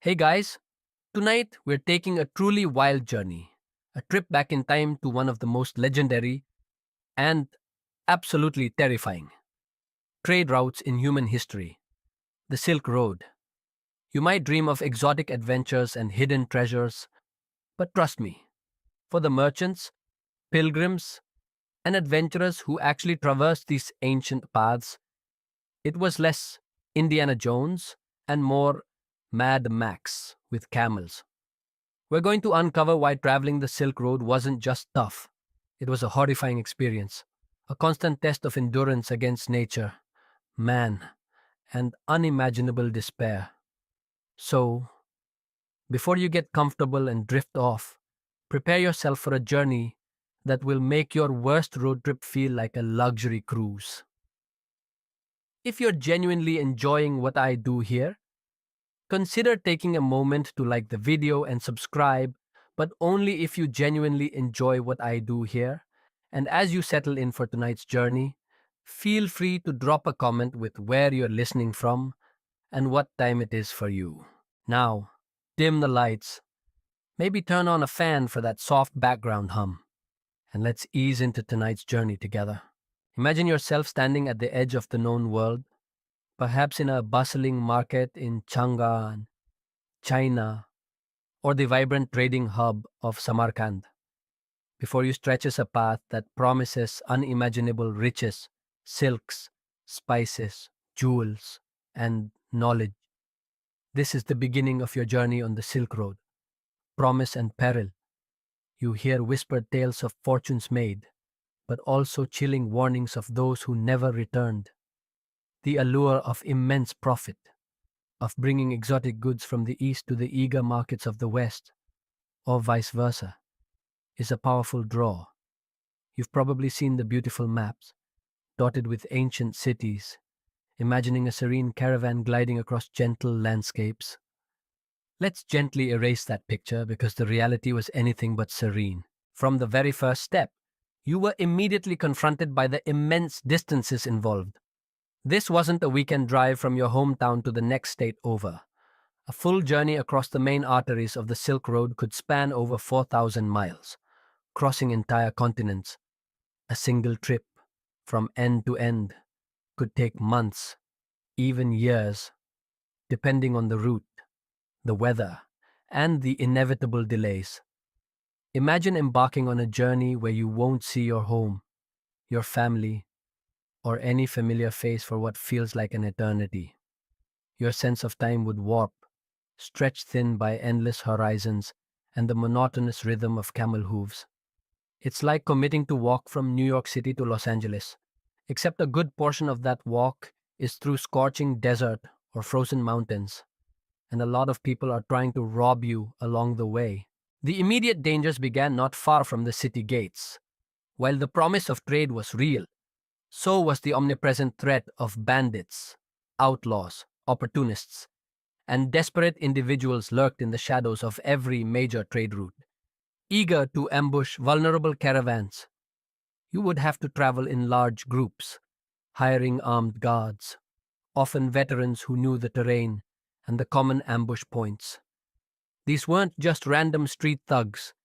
Hey guys, tonight we're taking a truly wild journey, a trip back in time to one of the most legendary and absolutely terrifying trade routes in human history, the Silk Road. You might dream of exotic adventures and hidden treasures, but trust me, for the merchants, pilgrims, and adventurers who actually traversed these ancient paths, it was less Indiana Jones and more Mad Max with camels. We're going to uncover why traveling the Silk Road wasn't just tough, it was a horrifying experience, a constant test of endurance against nature, man, and unimaginable despair. So, before you get comfortable and drift off, prepare yourself for a journey that will make your worst road trip feel like a luxury cruise. If you're genuinely enjoying what I do here, consider taking a moment to like the video and subscribe, but only if you genuinely enjoy what I do here. And as you settle in for tonight's journey, feel free to drop a comment with where you're listening from and what time it is for you. Now, dim the lights, maybe turn on a fan for that soft background hum, and let's ease into tonight's journey together. Imagine yourself standing at the edge of the known world, perhaps in a bustling market in Chang'an, China, or the vibrant trading hub of Samarkand. Before you stretches a path that promises unimaginable riches, silks, spices, jewels, and knowledge. This is the beginning of your journey on the Silk Road. Promise and peril. You hear whispered tales of fortunes made, but also chilling warnings of those who never returned. The allure of immense profit, of bringing exotic goods from the east to the eager markets of the west, or vice versa, is a powerful draw. You've probably seen the beautiful maps, dotted with ancient cities, imagining a serene caravan gliding across gentle landscapes. Let's gently erase that picture because the reality was anything but serene. From the very first step, you were immediately confronted by the immense distances involved. This wasn't a weekend drive from your hometown to the next state over. A full journey across the main arteries of the Silk Road could span over 4,000 miles, crossing entire continents. A single trip, from end to end, could take months, even years, depending on the route, the weather, and the inevitable delays. Imagine embarking on a journey where you won't see your home, your family, or any familiar face for what feels like an eternity. Your sense of time would warp, stretched thin by endless horizons and the monotonous rhythm of camel hooves. It's like committing to walk from New York City to Los Angeles, except a good portion of that walk is through scorching desert or frozen mountains, and a lot of people are trying to rob you along the way. The immediate dangers began not far from the city gates. While the promise of trade was real, so was the omnipresent threat of bandits, outlaws, opportunists, and desperate individuals lurked in the shadows of every major trade route, eager to ambush vulnerable caravans. You would have to travel in large groups, hiring armed guards, often veterans who knew the terrain and the common ambush points. These weren't just random street thugs,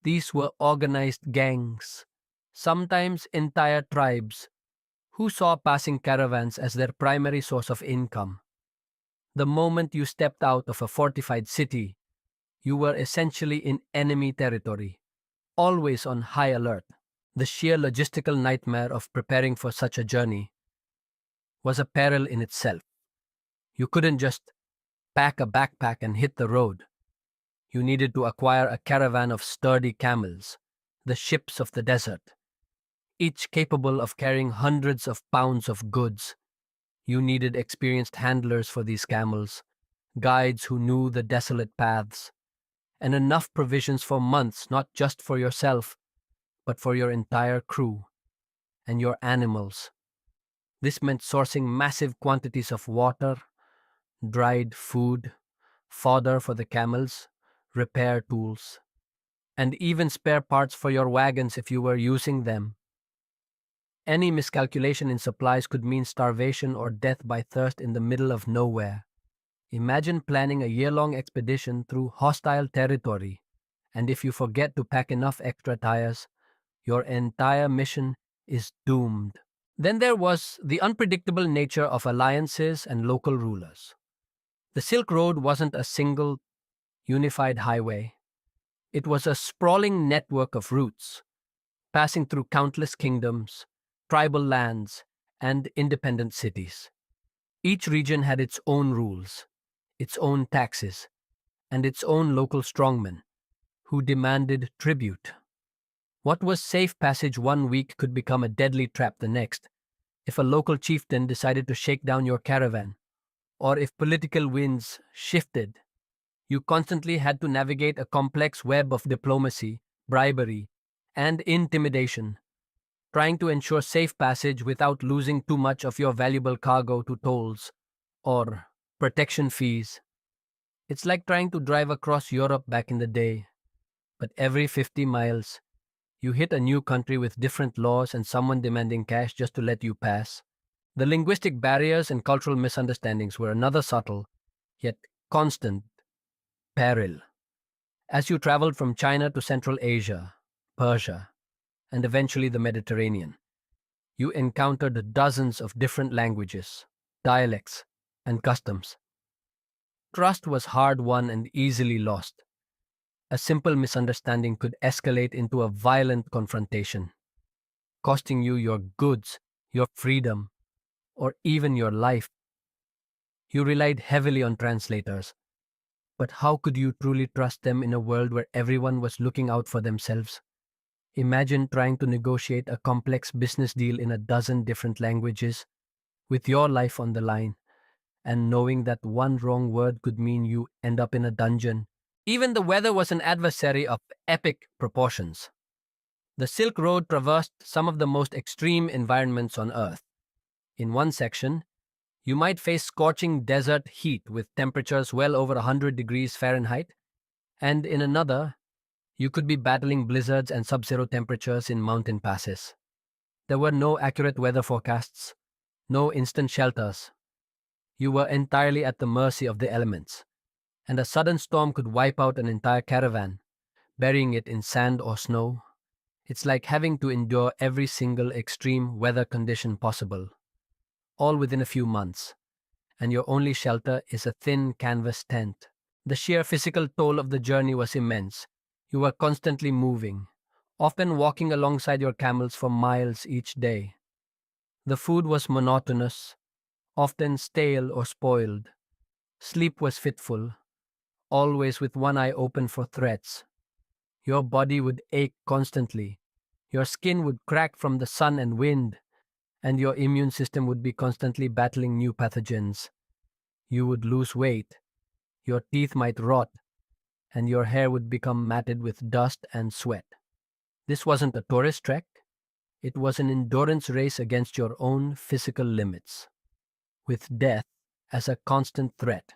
these were organized gangs, sometimes entire tribes, who saw passing caravans as their primary source of income. The moment you stepped out of a fortified city, you were essentially in enemy territory, always on high alert. The sheer logistical nightmare of preparing for such a journey was a peril in itself. You couldn't just pack a backpack and hit the road. You needed to acquire a caravan of sturdy camels, the ships of the desert, each capable of carrying hundreds of pounds of goods. You needed experienced handlers for these camels, guides who knew the desolate paths, and enough provisions for months, not just for yourself, but for your entire crew and your animals. This meant sourcing massive quantities of water, dried food, fodder for the camels, repair tools, and even spare parts for your wagons if you were using them. Any miscalculation in supplies could mean starvation or death by thirst in the middle of nowhere. Imagine planning a year-long expedition through hostile territory, and if you forget to pack enough extra tires, your entire mission is doomed. Then there was the unpredictable nature of alliances and local rulers. The Silk Road wasn't a single, unified highway. It was a sprawling network of routes, passing through countless kingdoms, tribal lands, and independent cities. Each region had its own rules, its own taxes, and its own local strongmen who demanded tribute. What was safe passage one week could become a deadly trap the next if a local chieftain decided to shake down your caravan, or if political winds shifted. You constantly had to navigate a complex web of diplomacy, bribery, and intimidation, trying to ensure safe passage without losing too much of your valuable cargo to tolls or protection fees. It's like trying to drive across Europe back in the day, but every 50 miles, you hit a new country with different laws and someone demanding cash just to let you pass. The linguistic barriers and cultural misunderstandings were another subtle, yet constant, peril. As you traveled from China to Central Asia, Persia, and eventually the Mediterranean, you encountered dozens of different languages, dialects, and customs. Trust was hard won and easily lost. A simple misunderstanding could escalate into a violent confrontation, costing you your goods, your freedom, or even your life. You relied heavily on translators, but how could you truly trust them in a world where everyone was looking out for themselves? Imagine trying to negotiate a complex business deal in a dozen different languages, with your life on the line, and knowing that one wrong word could mean you end up in a dungeon. Even the weather was an adversary of epic proportions. The Silk Road traversed some of the most extreme environments on Earth. In one section, you might face scorching desert heat with temperatures well over 100 degrees Fahrenheit, and in another, you could be battling blizzards and sub-zero temperatures in mountain passes. There were no accurate weather forecasts, no instant shelters. You were entirely at the mercy of the elements, and a sudden storm could wipe out an entire caravan, burying it in sand or snow. It's like having to endure every single extreme weather condition possible, all within a few months, and your only shelter is a thin canvas tent. The sheer physical toll of the journey was immense. You were constantly moving, often walking alongside your camels for miles each day. The food was monotonous, often stale or spoiled. Sleep was fitful, always with one eye open for threats. Your body would ache constantly. Your skin would crack from the sun and wind, and your immune system would be constantly battling new pathogens. You would lose weight, your teeth might rot, and your hair would become matted with dust and sweat. This wasn't a tourist trek, it was an endurance race against your own physical limits, with death as a constant threat.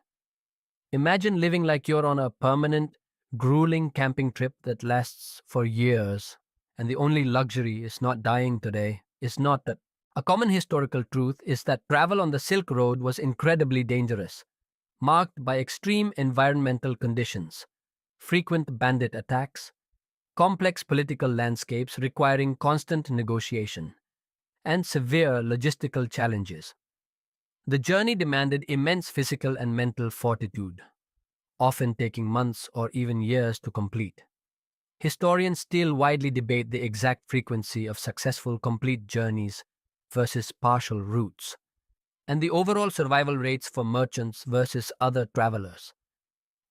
Imagine living like you're on a permanent, grueling camping trip that lasts for years, and the only luxury is not dying today, is not that. A common historical truth is that travel on the Silk Road was incredibly dangerous, marked by extreme environmental conditions, frequent bandit attacks, complex political landscapes requiring constant negotiation, and severe logistical challenges. The journey demanded immense physical and mental fortitude, often taking months or even years to complete. Historians still widely debate the exact frequency of successful complete journeys versus partial routes, and the overall survival rates for merchants versus other travelers.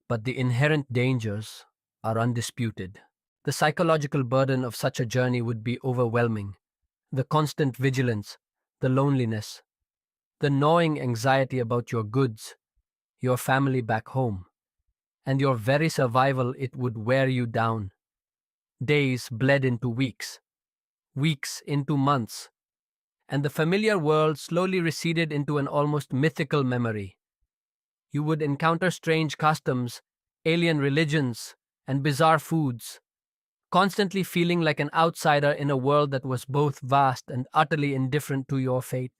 But the inherent dangers are undisputed. The psychological burden of such a journey would be overwhelming. The constant vigilance, the loneliness, the gnawing anxiety about your goods, your family back home, and your very survival, it would wear you down. Days bled into weeks, weeks into months, and the familiar world slowly receded into an almost mythical memory. You would encounter strange customs, alien religions, and bizarre foods, constantly feeling like an outsider in a world that was both vast and utterly indifferent to your fate.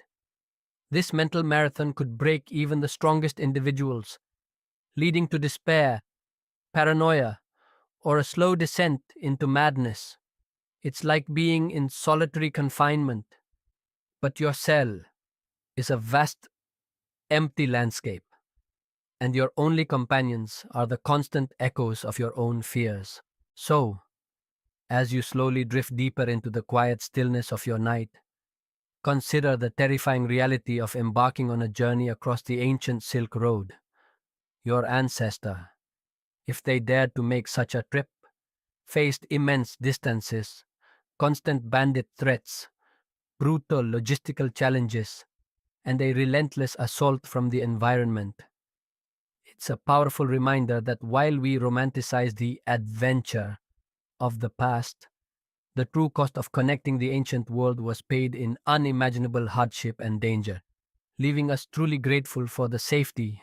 This mental marathon could break even the strongest individuals, leading to despair, paranoia, or a slow descent into madness. It's like being in solitary confinement, but your cell is a vast, empty landscape, and your only companions are the constant echoes of your own fears. So, as you slowly drift deeper into the quiet stillness of your night, consider the terrifying reality of embarking on a journey across the ancient Silk Road. Your ancestor, if they dared to make such a trip, faced immense distances, constant bandit threats, brutal logistical challenges, and a relentless assault from the environment. It's a powerful reminder that while we romanticize the adventure of the past, the true cost of connecting the ancient world was paid in unimaginable hardship and danger, leaving us truly grateful for the safety,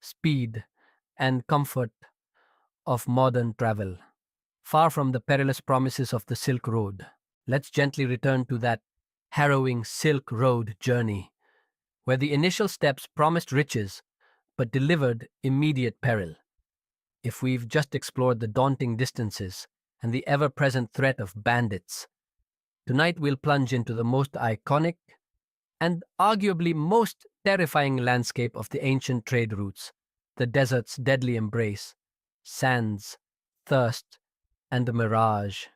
speed, and comfort of modern travel. Far from the perilous promises of the Silk Road, let's gently return to that harrowing Silk Road journey, where the initial steps promised riches but delivered immediate peril. If we've just explored the daunting distances and the ever present threat of bandits, tonight we'll plunge into the most iconic and arguably most terrifying landscape of the ancient trade routes, the desert's deadly embrace, sands, thirst, and the mirage.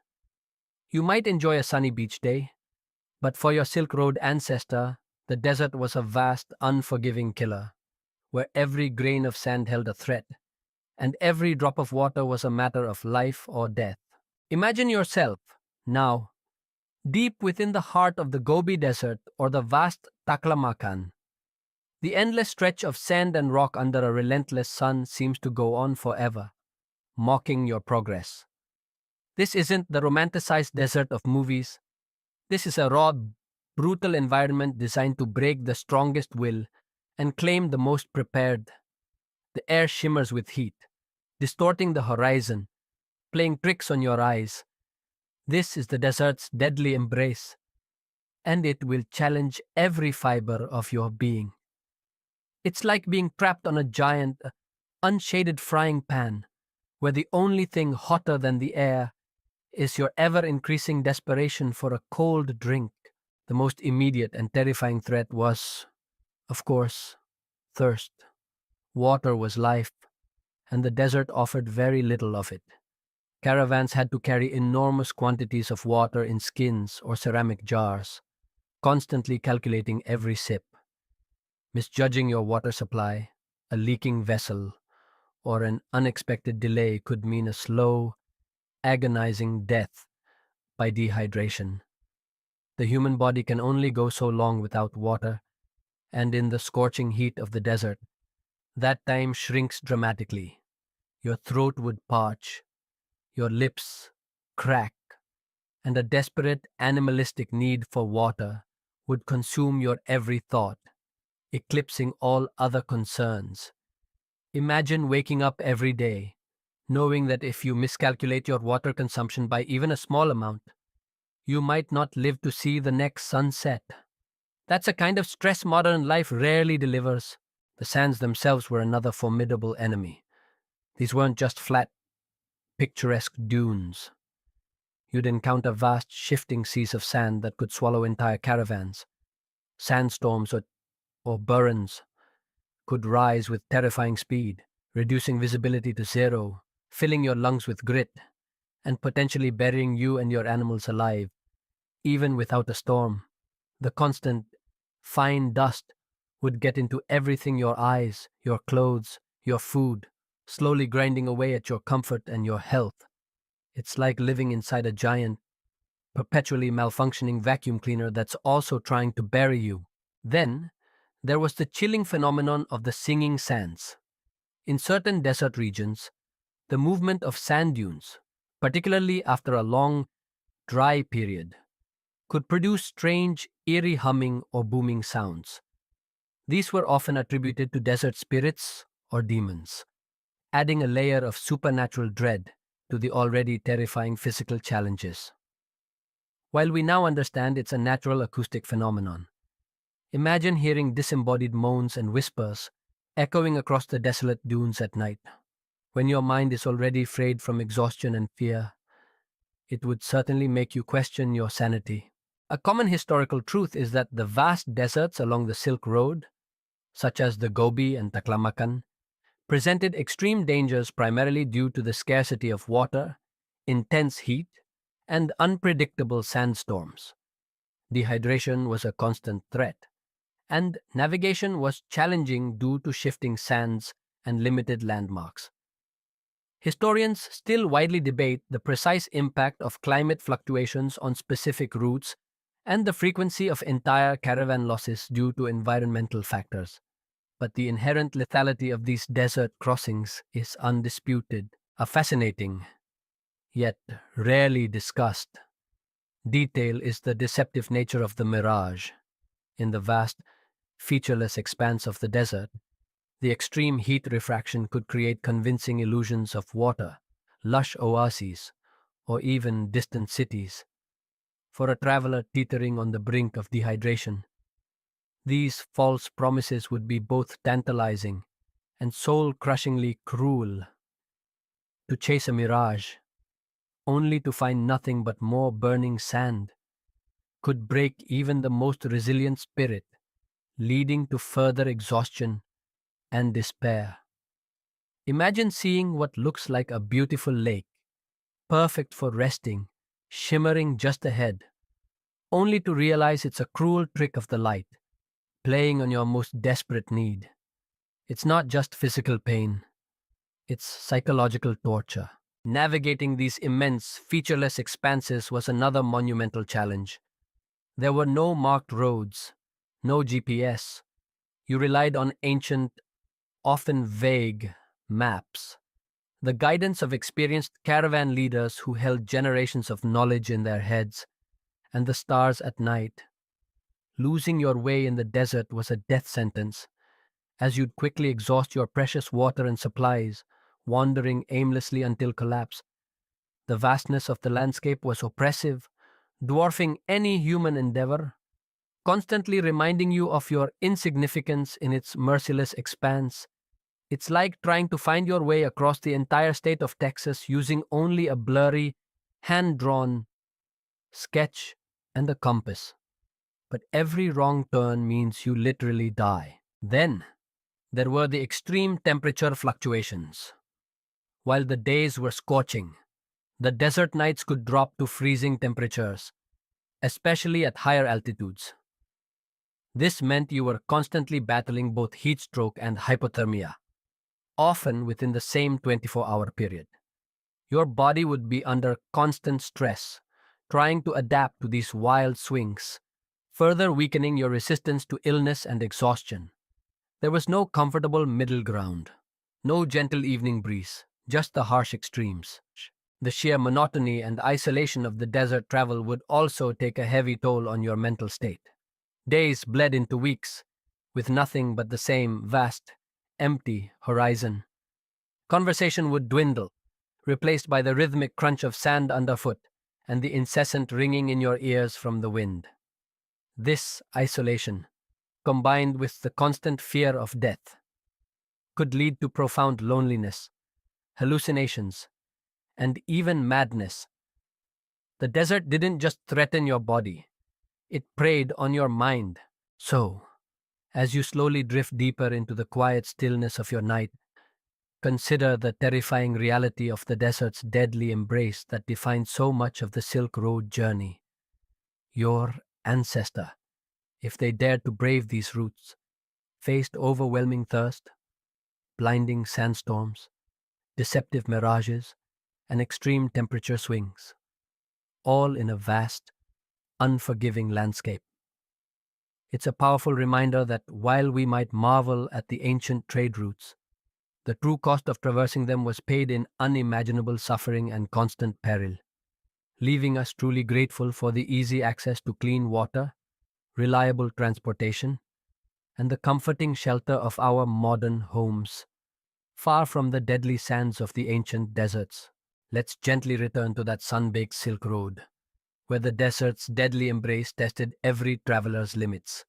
You might enjoy a sunny beach day, but for your Silk Road ancestor, the desert was a vast, unforgiving killer, where every grain of sand held a threat, and every drop of water was a matter of life or death. Imagine yourself, now, deep within the heart of the Gobi Desert or the vast Taklamakan. The endless stretch of sand and rock under a relentless sun seems to go on forever, mocking your progress. This isn't the romanticized desert of movies. This is a raw, brutal environment designed to break the strongest will and claim the most prepared. The air shimmers with heat, distorting the horizon, playing tricks on your eyes. This is the desert's deadly embrace, and it will challenge every fiber of your being. It's like being trapped on a giant, unshaded frying pan, where the only thing hotter than the air is your ever increasing desperation for a cold drink. The most immediate and terrifying threat was, of course, thirst. Water was life, and the desert offered very little of it. Caravans had to carry enormous quantities of water in skins or ceramic jars, constantly calculating every sip. Misjudging your water supply, a leaking vessel, or an unexpected delay could mean a slow, agonizing death by dehydration. The human body can only go so long without water, and in the scorching heat of the desert, that time shrinks dramatically. Your throat would parch, your lips crack, and a desperate animalistic need for water would consume your every thought, eclipsing all other concerns. Imagine waking up every day, knowing that if you miscalculate your water consumption by even a small amount, you might not live to see the next sunset. That's a kind of stress modern life rarely delivers. The sands themselves were another formidable enemy. These weren't just flat, picturesque dunes. You'd encounter vast, shifting seas of sand that could swallow entire caravans. Sandstorms or burns could rise with terrifying speed, reducing visibility to zero, filling your lungs with grit, and potentially burying you and your animals alive. Even without a storm, the constant, fine dust would get into everything: your eyes, your clothes, your food, slowly grinding away at your comfort and your health. It's like living inside a giant, perpetually malfunctioning vacuum cleaner that's also trying to bury you. Then, there was the chilling phenomenon of the singing sands. In certain desert regions, the movement of sand dunes, particularly after a long, dry period, could produce strange, eerie humming or booming sounds. These were often attributed to desert spirits or demons, adding a layer of supernatural dread to the already terrifying physical challenges. While we now understand it's a natural acoustic phenomenon, imagine hearing disembodied moans and whispers echoing across the desolate dunes at night. When your mind is already frayed from exhaustion and fear, it would certainly make you question your sanity. A common historical truth is that the vast deserts along the Silk Road, such as the Gobi and Taklamakan, presented extreme dangers primarily due to the scarcity of water, intense heat, and unpredictable sandstorms. Dehydration was a constant threat, and navigation was challenging due to shifting sands and limited landmarks. Historians still widely debate the precise impact of climate fluctuations on specific routes and the frequency of entire caravan losses due to environmental factors. But the inherent lethality of these desert crossings is undisputed, a fascinating, yet rarely discussed detail is the deceptive nature of the mirage. In the vast, featureless expanse of the desert, the extreme heat refraction could create convincing illusions of water, lush oases, or even distant cities. For a traveler teetering on the brink of dehydration, these false promises would be both tantalizing and soul-crushingly cruel. To chase a mirage, only to find nothing but more burning sand, could break even the most resilient spirit, leading to further exhaustion and despair. Imagine seeing what looks like a beautiful lake, perfect for resting, shimmering just ahead, only to realize it's a cruel trick of the light, playing on your most desperate need. It's not just physical pain, it's psychological torture. Navigating these immense, featureless expanses was another monumental challenge. There were no marked roads, no GPS. You relied on ancient, often vague, maps. The guidance of experienced caravan leaders who held generations of knowledge in their heads, and the stars at night. Losing your way in the desert was a death sentence, as you'd quickly exhaust your precious water and supplies, wandering aimlessly until collapse. The vastness of the landscape was oppressive, dwarfing any human endeavor, constantly reminding you of your insignificance in its merciless expanse. It's like trying to find your way across the entire state of Texas using only a blurry, hand-drawn sketch and a compass. But every wrong turn means you literally die. Then, there were the extreme temperature fluctuations. While the days were scorching, the desert nights could drop to freezing temperatures, especially at higher altitudes. This meant you were constantly battling both heat stroke and hypothermia, often within the same 24-hour period. Your body would be under constant stress, trying to adapt to these wild swings, further weakening your resistance to illness and exhaustion. There was no comfortable middle ground, no gentle evening breeze, just the harsh extremes. The sheer monotony and isolation of the desert travel would also take a heavy toll on your mental state. Days bled into weeks, with nothing but the same vast, empty horizon. Conversation would dwindle, replaced by the rhythmic crunch of sand underfoot and the incessant ringing in your ears from the wind. This isolation, combined with the constant fear of death, could lead to profound loneliness, hallucinations, and even madness. The desert didn't just threaten your body, it preyed on your mind. So, as you slowly drift deeper into the quiet stillness of your night, consider the terrifying reality of the desert's deadly embrace that defined so much of the Silk Road journey. Your ancestor, if they dared to brave these routes, faced overwhelming thirst, blinding sandstorms, deceptive mirages, and extreme temperature swings, all in a vast, unforgiving landscape. It's a powerful reminder that while we might marvel at the ancient trade routes, the true cost of traversing them was paid in unimaginable suffering and constant peril, leaving us truly grateful for the easy access to clean water, reliable transportation, and the comforting shelter of our modern homes, far from the deadly sands of the ancient deserts. Let's gently return to that sun-baked Silk Road, where the desert's deadly embrace tested every traveler's limits.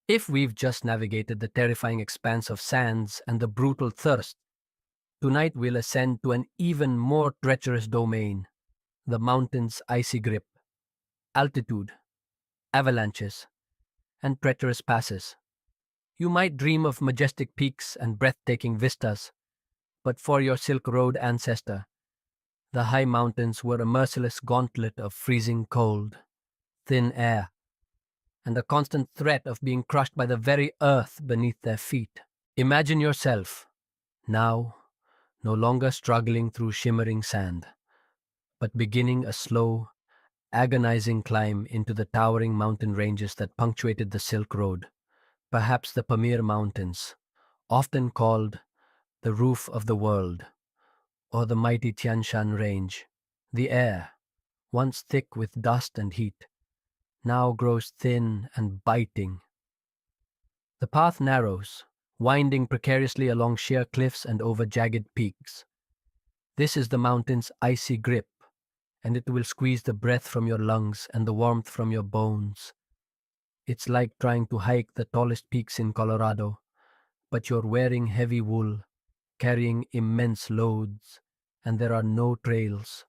If we've just navigated the terrifying expanse of sands and the brutal thirst, tonight we'll ascend to an even more treacherous domain, the mountain's icy grip, altitude, avalanches, and treacherous passes. You might dream of majestic peaks and breathtaking vistas, but for your Silk Road ancestor, the high mountains were a merciless gauntlet of freezing cold, thin air, and the constant threat of being crushed by the very earth beneath their feet. Imagine yourself, now, no longer struggling through shimmering sand, but beginning a slow, agonizing climb into the towering mountain ranges that punctuated the Silk Road, perhaps the Pamir Mountains, often called the roof of the world, or the mighty Tian Shan Range. The air, once thick with dust and heat, now grows thin and biting. The path narrows, winding precariously along sheer cliffs and over jagged peaks. This is the mountain's icy grip, and it will squeeze the breath from your lungs and the warmth from your bones. It's like trying to hike the tallest peaks in Colorado, but you're wearing heavy wool, carrying immense loads, and there are no trails,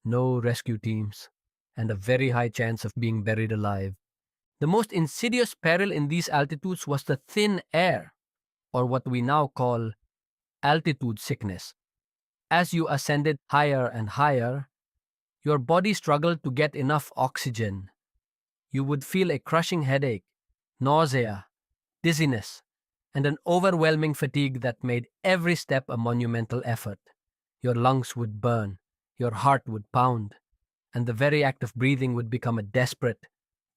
no rescue teams, and a very high chance of being buried alive. The most insidious peril in these altitudes was the thin air, or what we now call altitude sickness. As you ascended higher and higher, your body struggled to get enough oxygen. You would feel a crushing headache, nausea, dizziness, and an overwhelming fatigue that made every step a monumental effort. Your lungs would burn, your heart would pound, and the very act of breathing would become a desperate,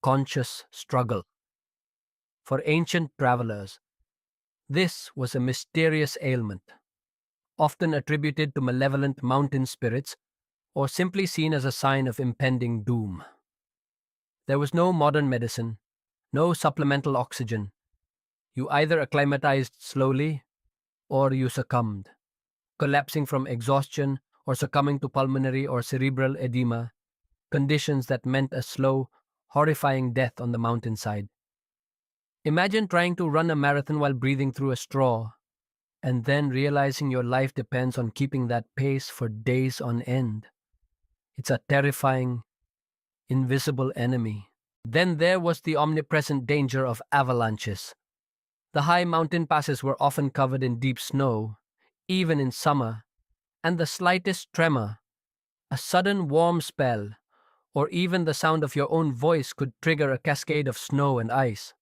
conscious struggle. For ancient travelers, this was a mysterious ailment, often attributed to malevolent mountain spirits or simply seen as a sign of impending doom. There was no modern medicine, no supplemental oxygen. You either acclimatized slowly or you succumbed, collapsing from exhaustion or succumbing to pulmonary or cerebral edema, conditions that meant a slow, horrifying death on the mountainside. Imagine trying to run a marathon while breathing through a straw, and then realizing your life depends on keeping that pace for days on end. It's a terrifying, invisible enemy. Then there was the omnipresent danger of avalanches. The high mountain passes were often covered in deep snow, even in summer, and the slightest tremor, a sudden warm spell, or even the sound of your own voice could trigger a cascade of snow and ice.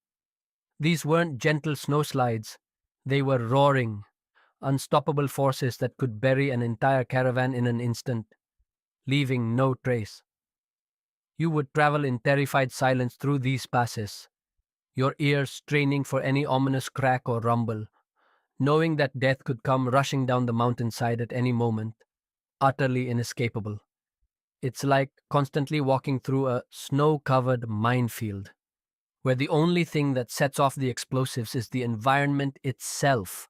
These weren't gentle snowslides, they were roaring, unstoppable forces that could bury an entire caravan in an instant, leaving no trace. You would travel in terrified silence through these passes, your ears straining for any ominous crack or rumble, knowing that death could come rushing down the mountainside at any moment, utterly inescapable. It's like constantly walking through a snow-covered minefield, where the only thing that sets off the explosives is the environment itself,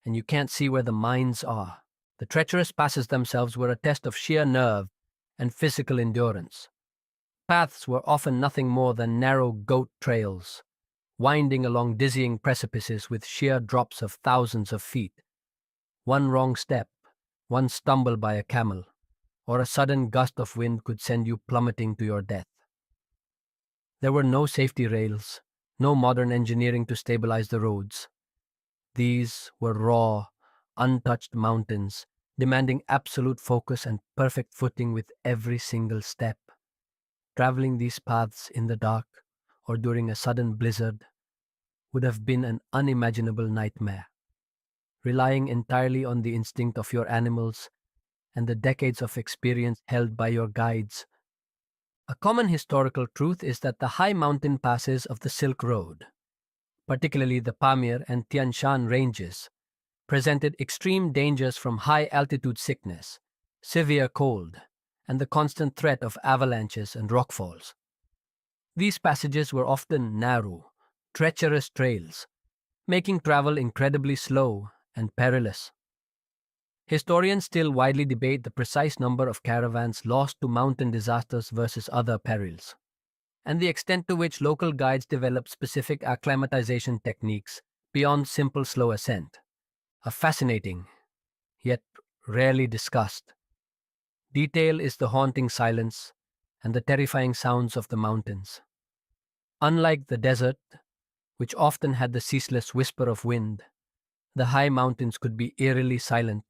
and you can't see where the mines are. The treacherous passes themselves were a test of sheer nerve and physical endurance. Paths were often nothing more than narrow goat trails, winding along dizzying precipices with sheer drops of thousands of feet. One wrong step, one stumble by a camel, or a sudden gust of wind could send you plummeting to your death. There were no safety rails, no modern engineering to stabilize the roads. These were raw, untouched mountains, demanding absolute focus and perfect footing with every single step. Traveling these paths in the dark or during a sudden blizzard would have been an unimaginable nightmare. Relying entirely on the instinct of your animals and the decades of experience held by your guides. A common historical truth is that the high mountain passes of the Silk Road, particularly the Pamir and Tian Shan ranges, presented extreme dangers from high-altitude sickness, severe cold, and the constant threat of avalanches and rockfalls. These passages were often narrow, treacherous trails, making travel incredibly slow and perilous. Historians still widely debate the precise number of caravans lost to mountain disasters versus other perils. and the extent to which local guides develop specific acclimatization techniques beyond simple slow ascent are fascinating, yet rarely discussed. Detail is the haunting silence and the terrifying sounds of the mountains. Unlike the desert, which often had the ceaseless whisper of wind, the high mountains could be eerily silent,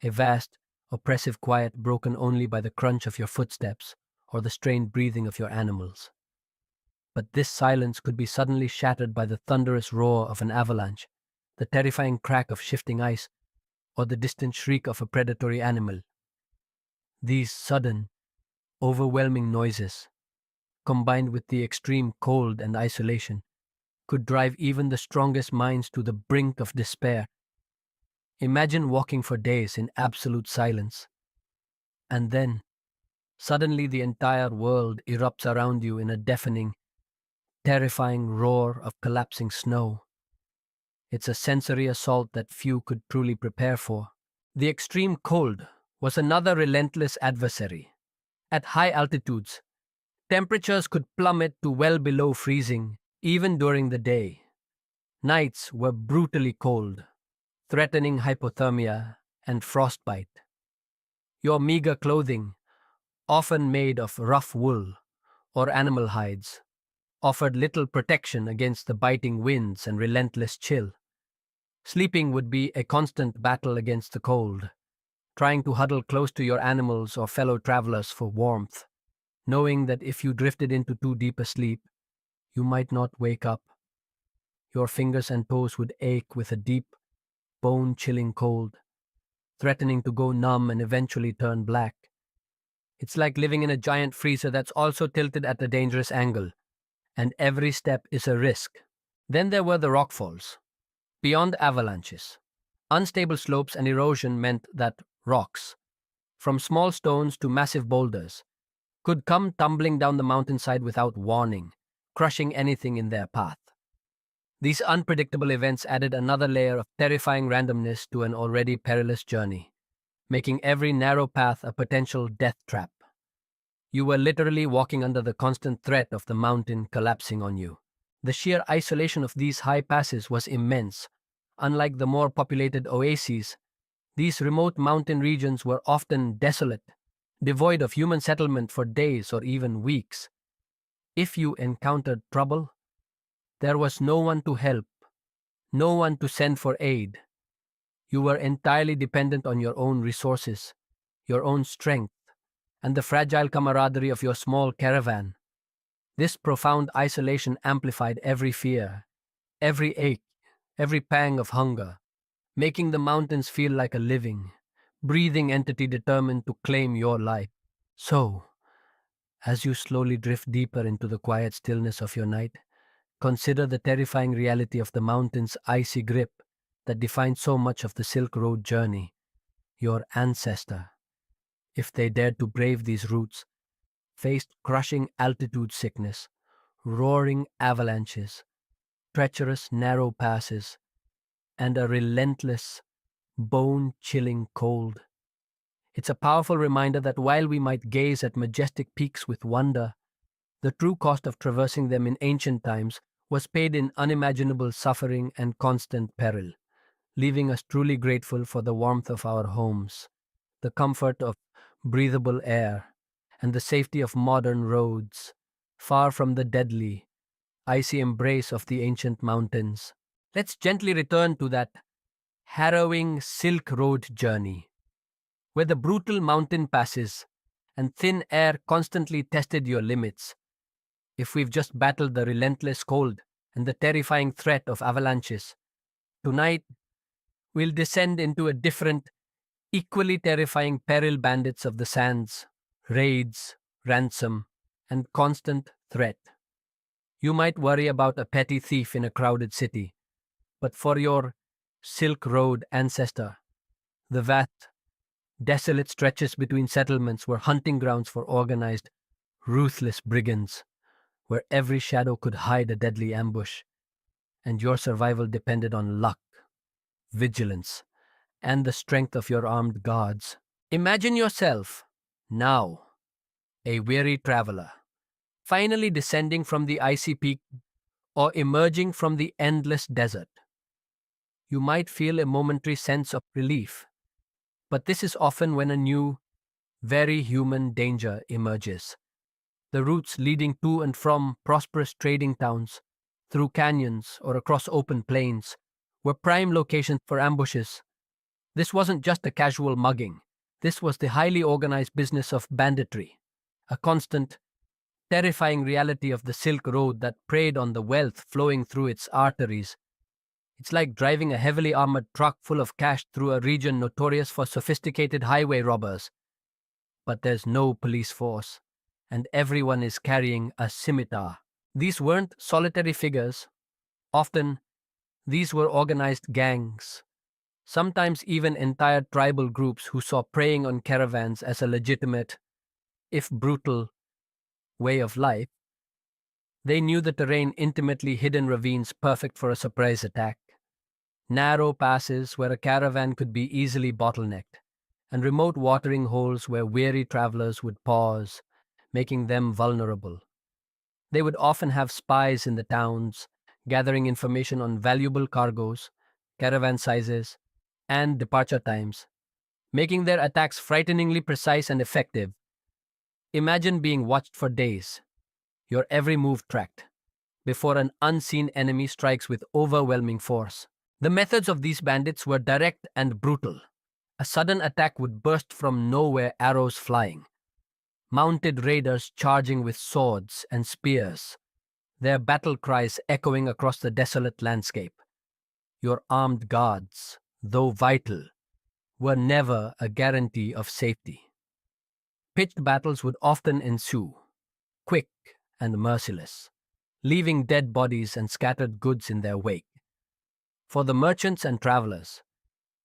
a vast, oppressive quiet broken only by the crunch of your footsteps or the strained breathing of your animals. But this silence could be suddenly shattered by the thunderous roar of an avalanche, the terrifying crack of shifting ice, or the distant shriek of a predatory animal. These sudden, overwhelming noises, combined with the extreme cold and isolation, could drive even the strongest minds to the brink of despair. Imagine walking for days in absolute silence, and then, suddenly the entire world erupts around you in a deafening, terrifying roar of collapsing snow. It's a sensory assault that few could truly prepare for. The extreme cold was another relentless adversary. At high altitudes, temperatures could plummet to well below freezing, even during the day. Nights were brutally cold, threatening hypothermia and frostbite. Your meager clothing, often made of rough wool or animal hides, offered little protection against the biting winds and relentless chill. Sleeping would be a constant battle against the cold, trying to huddle close to your animals or fellow travelers for warmth, knowing that if you drifted into too deep a sleep, you might not wake up. Your fingers and toes would ache with a deep, bone-chilling cold, threatening to go numb and eventually turn black. It's like living in a giant freezer that's also tilted at a dangerous angle, and every step is a risk. Then there were the rockfalls. Beyond avalanches, unstable slopes and erosion meant that rocks, from small stones to massive boulders, could come tumbling down the mountainside without warning, crushing anything in their path. These unpredictable events added another layer of terrifying randomness to an already perilous journey, making every narrow path a potential death trap. You were literally walking under the constant threat of the mountain collapsing on you. The sheer isolation of these high passes was immense. Unlike the more populated oases, these remote mountain regions were often desolate, devoid of human settlement for days or even weeks. If you encountered trouble, there was no one to help, no one to send for aid. You were entirely dependent on your own resources, your own strength, and the fragile camaraderie of your small caravan. This profound isolation amplified every fear, every ache, every pang of hunger, making the mountains feel like a living, breathing entity determined to claim your life. So, as you slowly drift deeper into the quiet stillness of your night, consider the terrifying reality of the mountain's icy grip that defined so much of the Silk Road journey. Your ancestor, if they dared to brave these routes, faced crushing altitude sickness, roaring avalanches, treacherous narrow passes, and a relentless, bone-chilling cold. It's a powerful reminder that while we might gaze at majestic peaks with wonder, the true cost of traversing them in ancient times was paid in unimaginable suffering and constant peril, leaving us truly grateful for the warmth of our homes, the comfort of breathable air, and the safety of modern roads, far from the deadly, icy embrace of the ancient mountains. Let's gently return to that harrowing Silk Road journey, where the brutal mountain passes and thin air constantly tested your limits. If we've just battled the relentless cold and the terrifying threat of avalanches, tonight we'll descend into a different, equally terrifying peril bandits of the sands, raids, ransom, and constant threat. You might worry about a petty thief in a crowded city, but for your Silk Road ancestor, the vast, desolate stretches between settlements were hunting grounds for organized, ruthless brigands, where every shadow could hide a deadly ambush, and your survival depended on luck, vigilance, and the strength of your armed guards. Imagine yourself, now, a weary traveler, finally descending from the icy peak or emerging from the endless desert. You might feel a momentary sense of relief, but this is often when a new, very human danger emerges. The routes leading to and from prosperous trading towns, through canyons or across open plains, were prime locations for ambushes. This wasn't just a casual mugging. This was the highly organized business of banditry, a constant, terrifying reality of the Silk Road that preyed on the wealth flowing through its arteries. It's like driving a heavily armored truck full of cash through a region notorious for sophisticated highway robbers. But there's no police force, and everyone is carrying a scimitar. These weren't solitary figures. Often, these were organized gangs, sometimes even entire tribal groups who saw preying on caravans as a legitimate, if brutal, way of life. They knew the terrain, intimately hidden ravines perfect for a surprise attack, narrow passes where a caravan could be easily bottlenecked, and remote watering holes where weary travelers would pause, making them vulnerable. They would often have spies in the towns, gathering information on valuable cargoes, caravan sizes, and departure times, making their attacks frighteningly precise and effective. Imagine being watched for days, your every move tracked, before an unseen enemy strikes with overwhelming force. The methods of these bandits were direct and brutal. A sudden attack would burst from nowhere, arrows flying, mounted raiders charging with swords and spears, their battle cries echoing across the desolate landscape. Your armed guards, though vital, were never a guarantee of safety. Pitched battles would often ensue, quick and merciless, leaving dead bodies and scattered goods in their wake. For the merchants and travelers,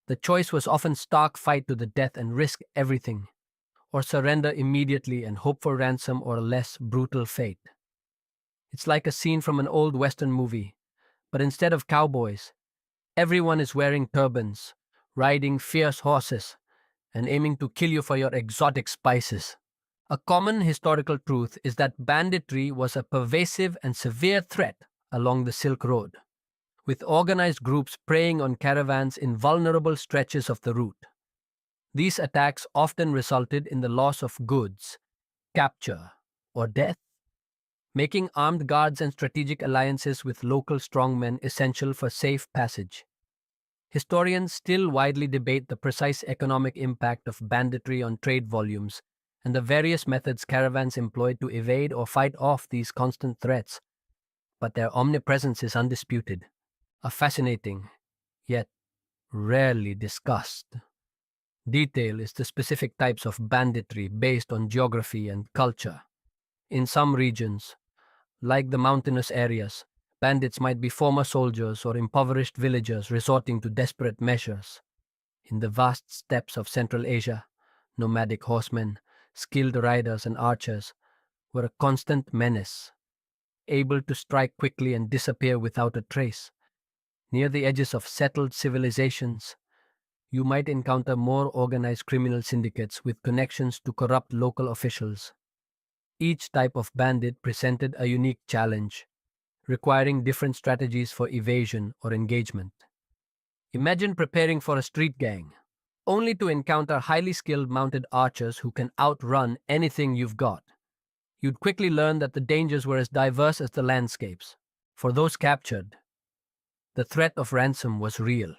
the choice was often stark fight to the death and risk everything, or surrender immediately and hope for ransom or a less brutal fate. It's like a scene from an old Western movie, but instead of cowboys, everyone is wearing turbans, riding fierce horses, and aiming to kill you for your exotic spices. A common historical truth is that banditry was a pervasive and severe threat along the Silk Road, with organized groups preying on caravans in vulnerable stretches of the route. These attacks often resulted in the loss of goods, capture, or death, making armed guards and strategic alliances with local strongmen essential for safe passage. Historians still widely debate the precise economic impact of banditry on trade volumes and the various methods caravans employed to evade or fight off these constant threats, but their omnipresence is undisputed, a fascinating, yet rarely discussed detail is the specific types of banditry based on geography and culture. In some regions, like the mountainous areas, bandits might be former soldiers or impoverished villagers resorting to desperate measures. In the vast steppes of Central Asia, nomadic horsemen, skilled riders, and archers were a constant menace, able to strike quickly and disappear without a trace. Near the edges of settled civilizations, you might encounter more organized criminal syndicates with connections to corrupt local officials. Each type of bandit presented a unique challenge, requiring different strategies for evasion or engagement. Imagine preparing for a street gang, only to encounter highly skilled mounted archers who can outrun anything you've got. You'd quickly learn that the dangers were as diverse as the landscapes. For those captured, the threat of ransom was real.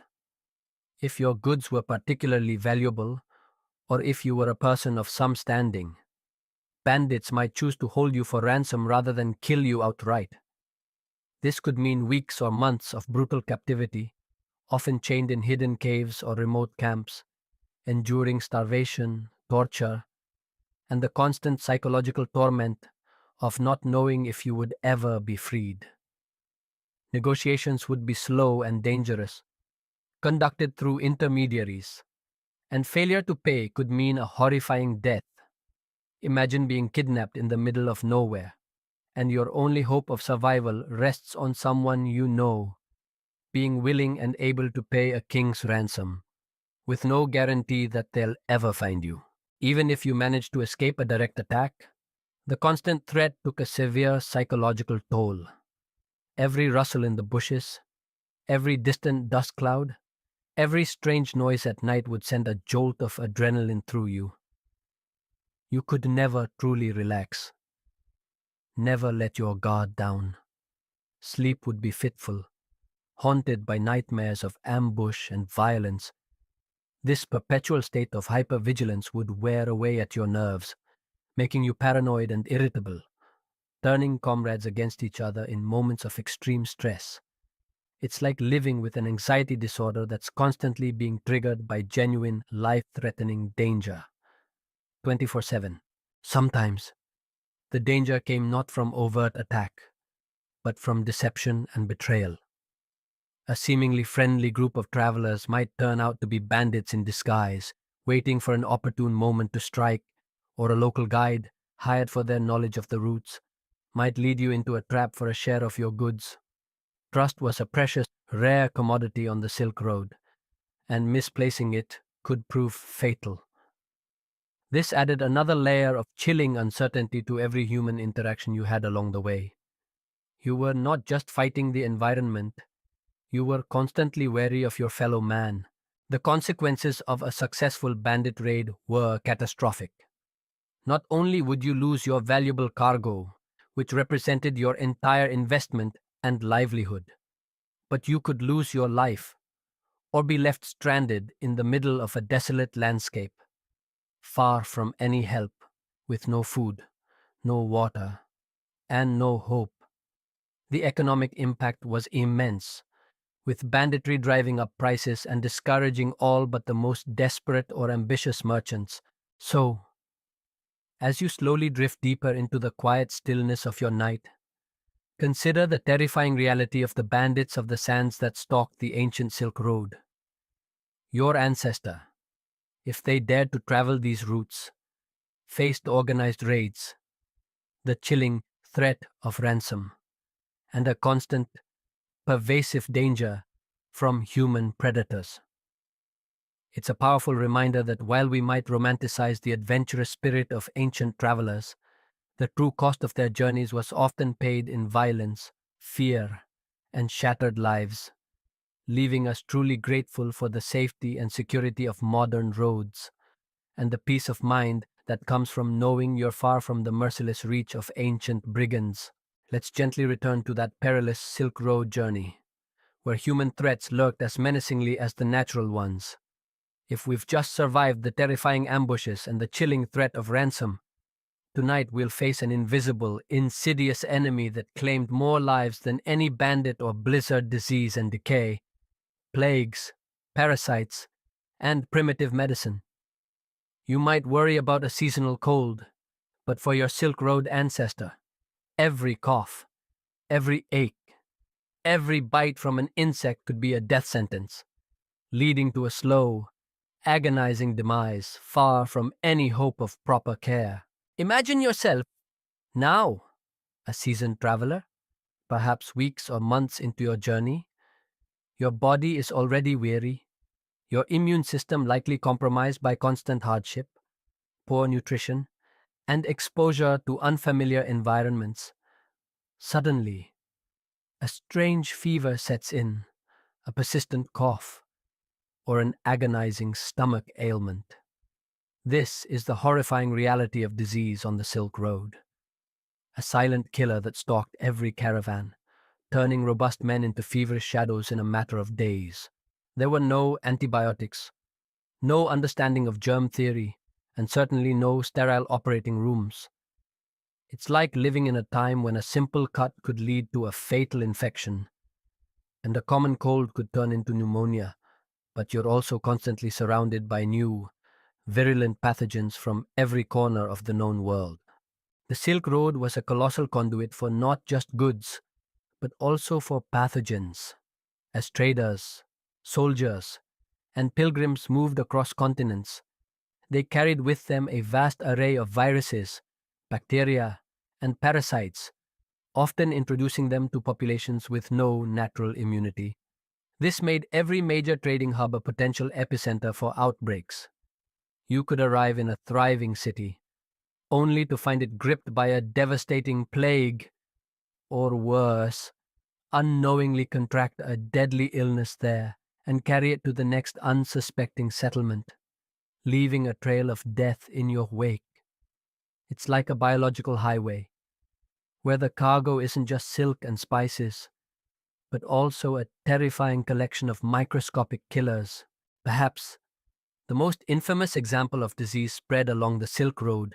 If your goods were particularly valuable, or if you were a person of some standing, bandits might choose to hold you for ransom rather than kill you outright. This could mean weeks or months of brutal captivity, often chained in hidden caves or remote camps, enduring starvation, torture, and the constant psychological torment of not knowing if you would ever be freed. Negotiations would be slow and dangerous, conducted through intermediaries, and failure to pay could mean a horrifying death. Imagine being kidnapped in the middle of nowhere, and your only hope of survival rests on someone you know being willing and able to pay a king's ransom, with no guarantee that they'll ever find you. Even if you manage to escape a direct attack, The constant threat took a severe psychological toll. Every rustle in the bushes, every distant dust cloud, every strange noise at night would send a jolt of adrenaline through you. You could never truly relax, never let your guard down. Sleep would be fitful, haunted by nightmares of ambush and violence. This perpetual state of hypervigilance would wear away at your nerves, making you paranoid and irritable, turning comrades against each other in moments of extreme stress. It's like living with an anxiety disorder that's constantly being triggered by genuine, life threatening danger. 24/7. Sometimes, the danger came not from overt attack, but from deception and betrayal. A seemingly friendly group of travelers might turn out to be bandits in disguise, waiting for an opportune moment to strike, or a local guide, hired for their knowledge of the routes, might lead you into a trap for a share of your goods. Trust was a precious, rare commodity on the Silk Road, and misplacing it could prove fatal. This added another layer of chilling uncertainty to every human interaction you had along the way. You were not just fighting the environment, you were constantly wary of your fellow man. The consequences of a successful bandit raid were catastrophic. Not only would you lose your valuable cargo, which represented your entire investment and livelihood, but you could lose your life or be left stranded in the middle of a desolate landscape, far from any help, with no food, no water, and no hope. The economic impact was immense, with banditry driving up prices and discouraging all but the most desperate or ambitious merchants. So, as you slowly drift deeper into the quiet stillness of your night, consider the terrifying reality of the bandits of the sands that stalked the ancient Silk Road. Your ancestor, if they dared to travel these routes, faced organized raids, the chilling threat of ransom, and a constant, pervasive danger from human predators. It's a powerful reminder that while we might romanticize the adventurous spirit of ancient travelers, the true cost of their journeys was often paid in violence, fear, and shattered lives, leaving us truly grateful for the safety and security of modern roads, and the peace of mind that comes from knowing you're far from the merciless reach of ancient brigands. Let's gently return to that perilous Silk Road journey, where human threats lurked as menacingly as the natural ones. If we've just survived the terrifying ambushes and the chilling threat of ransom, tonight we'll face an invisible, insidious enemy that claimed more lives than any bandit or blizzard disease and decay, plagues, parasites, and primitive medicine. You might worry about a seasonal cold, but for your Silk Road ancestor, every cough, every ache, every bite from an insect could be a death sentence, leading to a slow, agonizing demise far from any hope of proper care. Imagine yourself now, a seasoned traveler, perhaps weeks or months into your journey. Your body is already weary, your immune system likely compromised by constant hardship, poor nutrition, and exposure to unfamiliar environments. Suddenly, a strange fever sets in, a persistent cough, or an agonizing stomach ailment. This is the horrifying reality of disease on the Silk Road. A silent killer that stalked every caravan, turning robust men into feverish shadows in a matter of days. There were no antibiotics, no understanding of germ theory, and certainly no sterile operating rooms. It's like living in a time when a simple cut could lead to a fatal infection, and a common cold could turn into pneumonia, but you're also constantly surrounded by new, virulent pathogens from every corner of the known world. The Silk Road was a colossal conduit for not just goods, but also for pathogens. As traders, soldiers, and pilgrims moved across continents, they carried with them a vast array of viruses, bacteria, and parasites, often introducing them to populations with no natural immunity. This made every major trading hub a potential epicenter for outbreaks. You could arrive in a thriving city, only to find it gripped by a devastating plague, or worse, unknowingly contract a deadly illness there and carry it to the next unsuspecting settlement, leaving a trail of death in your wake. It's like a biological highway, where the cargo isn't just silk and spices, but also a terrifying collection of microscopic killers. Perhaps the most infamous example of disease spread along the Silk Road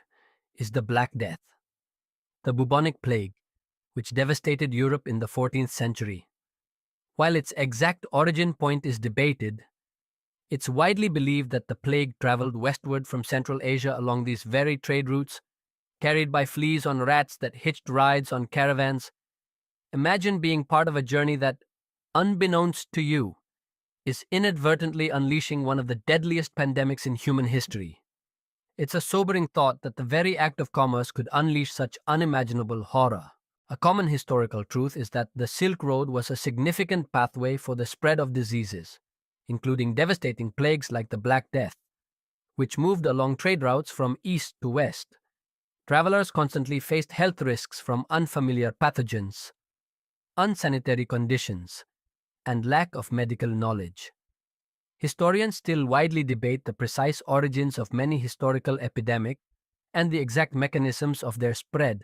is the Black Death, the bubonic plague, which devastated Europe in the 14th century. While its exact origin point is debated, it's widely believed that the plague traveled westward from Central Asia along these very trade routes, carried by fleas on rats that hitched rides on caravans. Imagine being part of a journey that, unbeknownst to you, is inadvertently unleashing one of the deadliest pandemics in human history. It's a sobering thought that the very act of commerce could unleash such unimaginable horror. A common historical truth is that the Silk Road was a significant pathway for the spread of diseases, including devastating plagues like the Black Death, which moved along trade routes from east to west. Travelers constantly faced health risks from unfamiliar pathogens, unsanitary conditions, and lack of medical knowledge. Historians still widely debate the precise origins of many historical epidemics and the exact mechanisms of their spread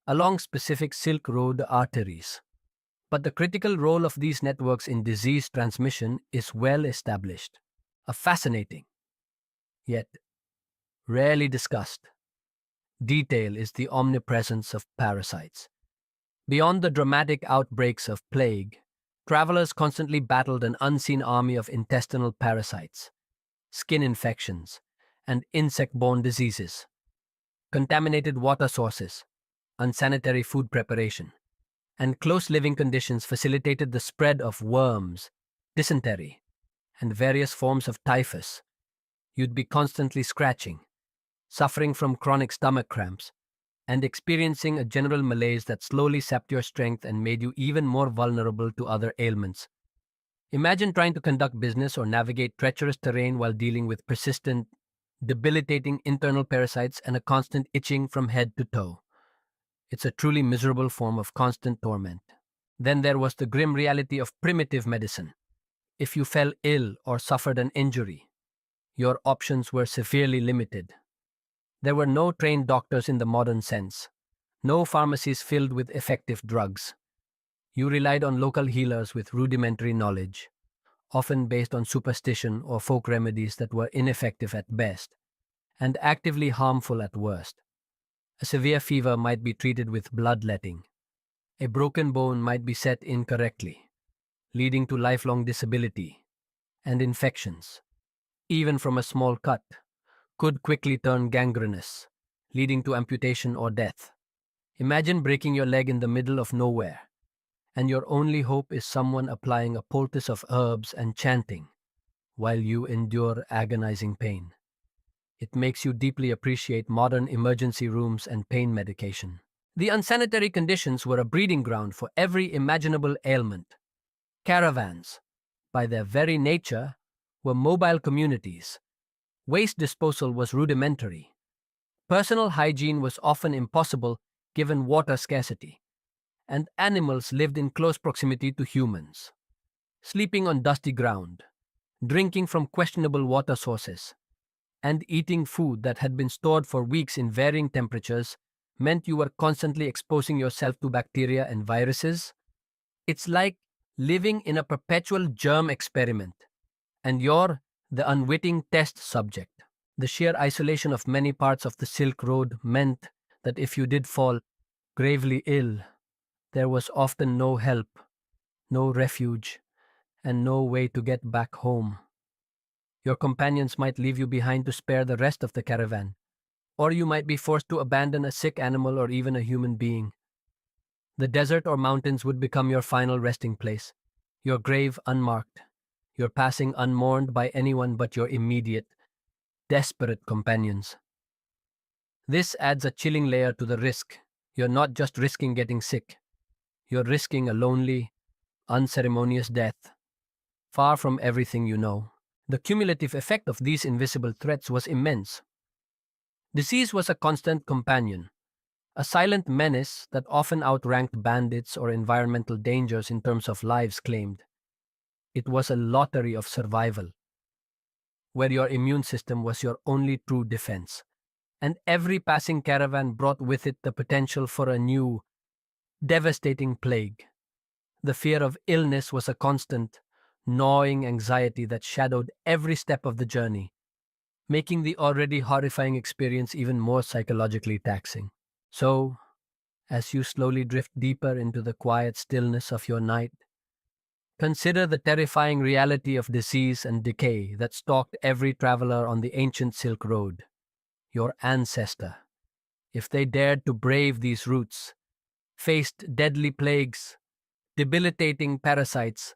along specific Silk Road arteries. But the critical role of these networks in disease transmission is well established. A fascinating, yet rarely discussed, detail is the omnipresence of parasites. Beyond the dramatic outbreaks of plague, travelers constantly battled an unseen army of intestinal parasites, skin infections, and insect-borne diseases. Contaminated water sources, unsanitary food preparation, and close living conditions facilitated the spread of worms, dysentery, and various forms of typhus. You'd be constantly scratching, suffering from chronic stomach cramps, and experiencing a general malaise that slowly sapped your strength and made you even more vulnerable to other ailments. Imagine trying to conduct business or navigate treacherous terrain while dealing with persistent, debilitating internal parasites and a constant itching from head to toe. It's a truly miserable form of constant torment. Then there was the grim reality of primitive medicine. If you fell ill or suffered an injury, your options were severely limited. There were no trained doctors in the modern sense, no pharmacies filled with effective drugs. You relied on local healers with rudimentary knowledge, often based on superstition or folk remedies that were ineffective at best and actively harmful at worst. A severe fever might be treated with bloodletting. A broken bone might be set incorrectly, leading to lifelong disability and infections. Even from a small cut, could quickly turn gangrenous, leading to amputation or death. Imagine breaking your leg in the middle of nowhere, and your only hope is someone applying a poultice of herbs and chanting while you endure agonizing pain. It makes you deeply appreciate modern emergency rooms and pain medication. The unsanitary conditions were a breeding ground for every imaginable ailment. Caravans, by their very nature, were mobile communities. Waste disposal was rudimentary. Personal hygiene was often impossible given water scarcity, and animals lived in close proximity to humans. Sleeping on dusty ground, drinking from questionable water sources, and eating food that had been stored for weeks in varying temperatures meant you were constantly exposing yourself to bacteria and viruses. It's like living in a perpetual germ experiment, and you're the unwitting test subject. The sheer isolation of many parts of the Silk Road meant that if you did fall gravely ill, there was often no help, no refuge, and no way to get back home. Your companions might leave you behind to spare the rest of the caravan, or you might be forced to abandon a sick animal or even a human being. The desert or mountains would become your final resting place, your grave unmarked, your passing unmourned by anyone but your immediate, desperate companions. This adds a chilling layer to the risk. You're not just risking getting sick, you're risking a lonely, unceremonious death, far from everything you know. The cumulative effect of these invisible threats was immense. Disease was a constant companion, a silent menace that often outranked bandits or environmental dangers in terms of lives claimed. It was a lottery of survival, where your immune system was your only true defense. And every passing caravan brought with it the potential for a new, devastating plague. The fear of illness was a constant, gnawing anxiety that shadowed every step of the journey, making the already horrifying experience even more psychologically taxing. So, as you slowly drift deeper into the quiet stillness of your night, consider the terrifying reality of disease and decay that stalked every traveler on the ancient Silk Road. Your ancestor, if they dared to brave these routes, faced deadly plagues, debilitating parasites,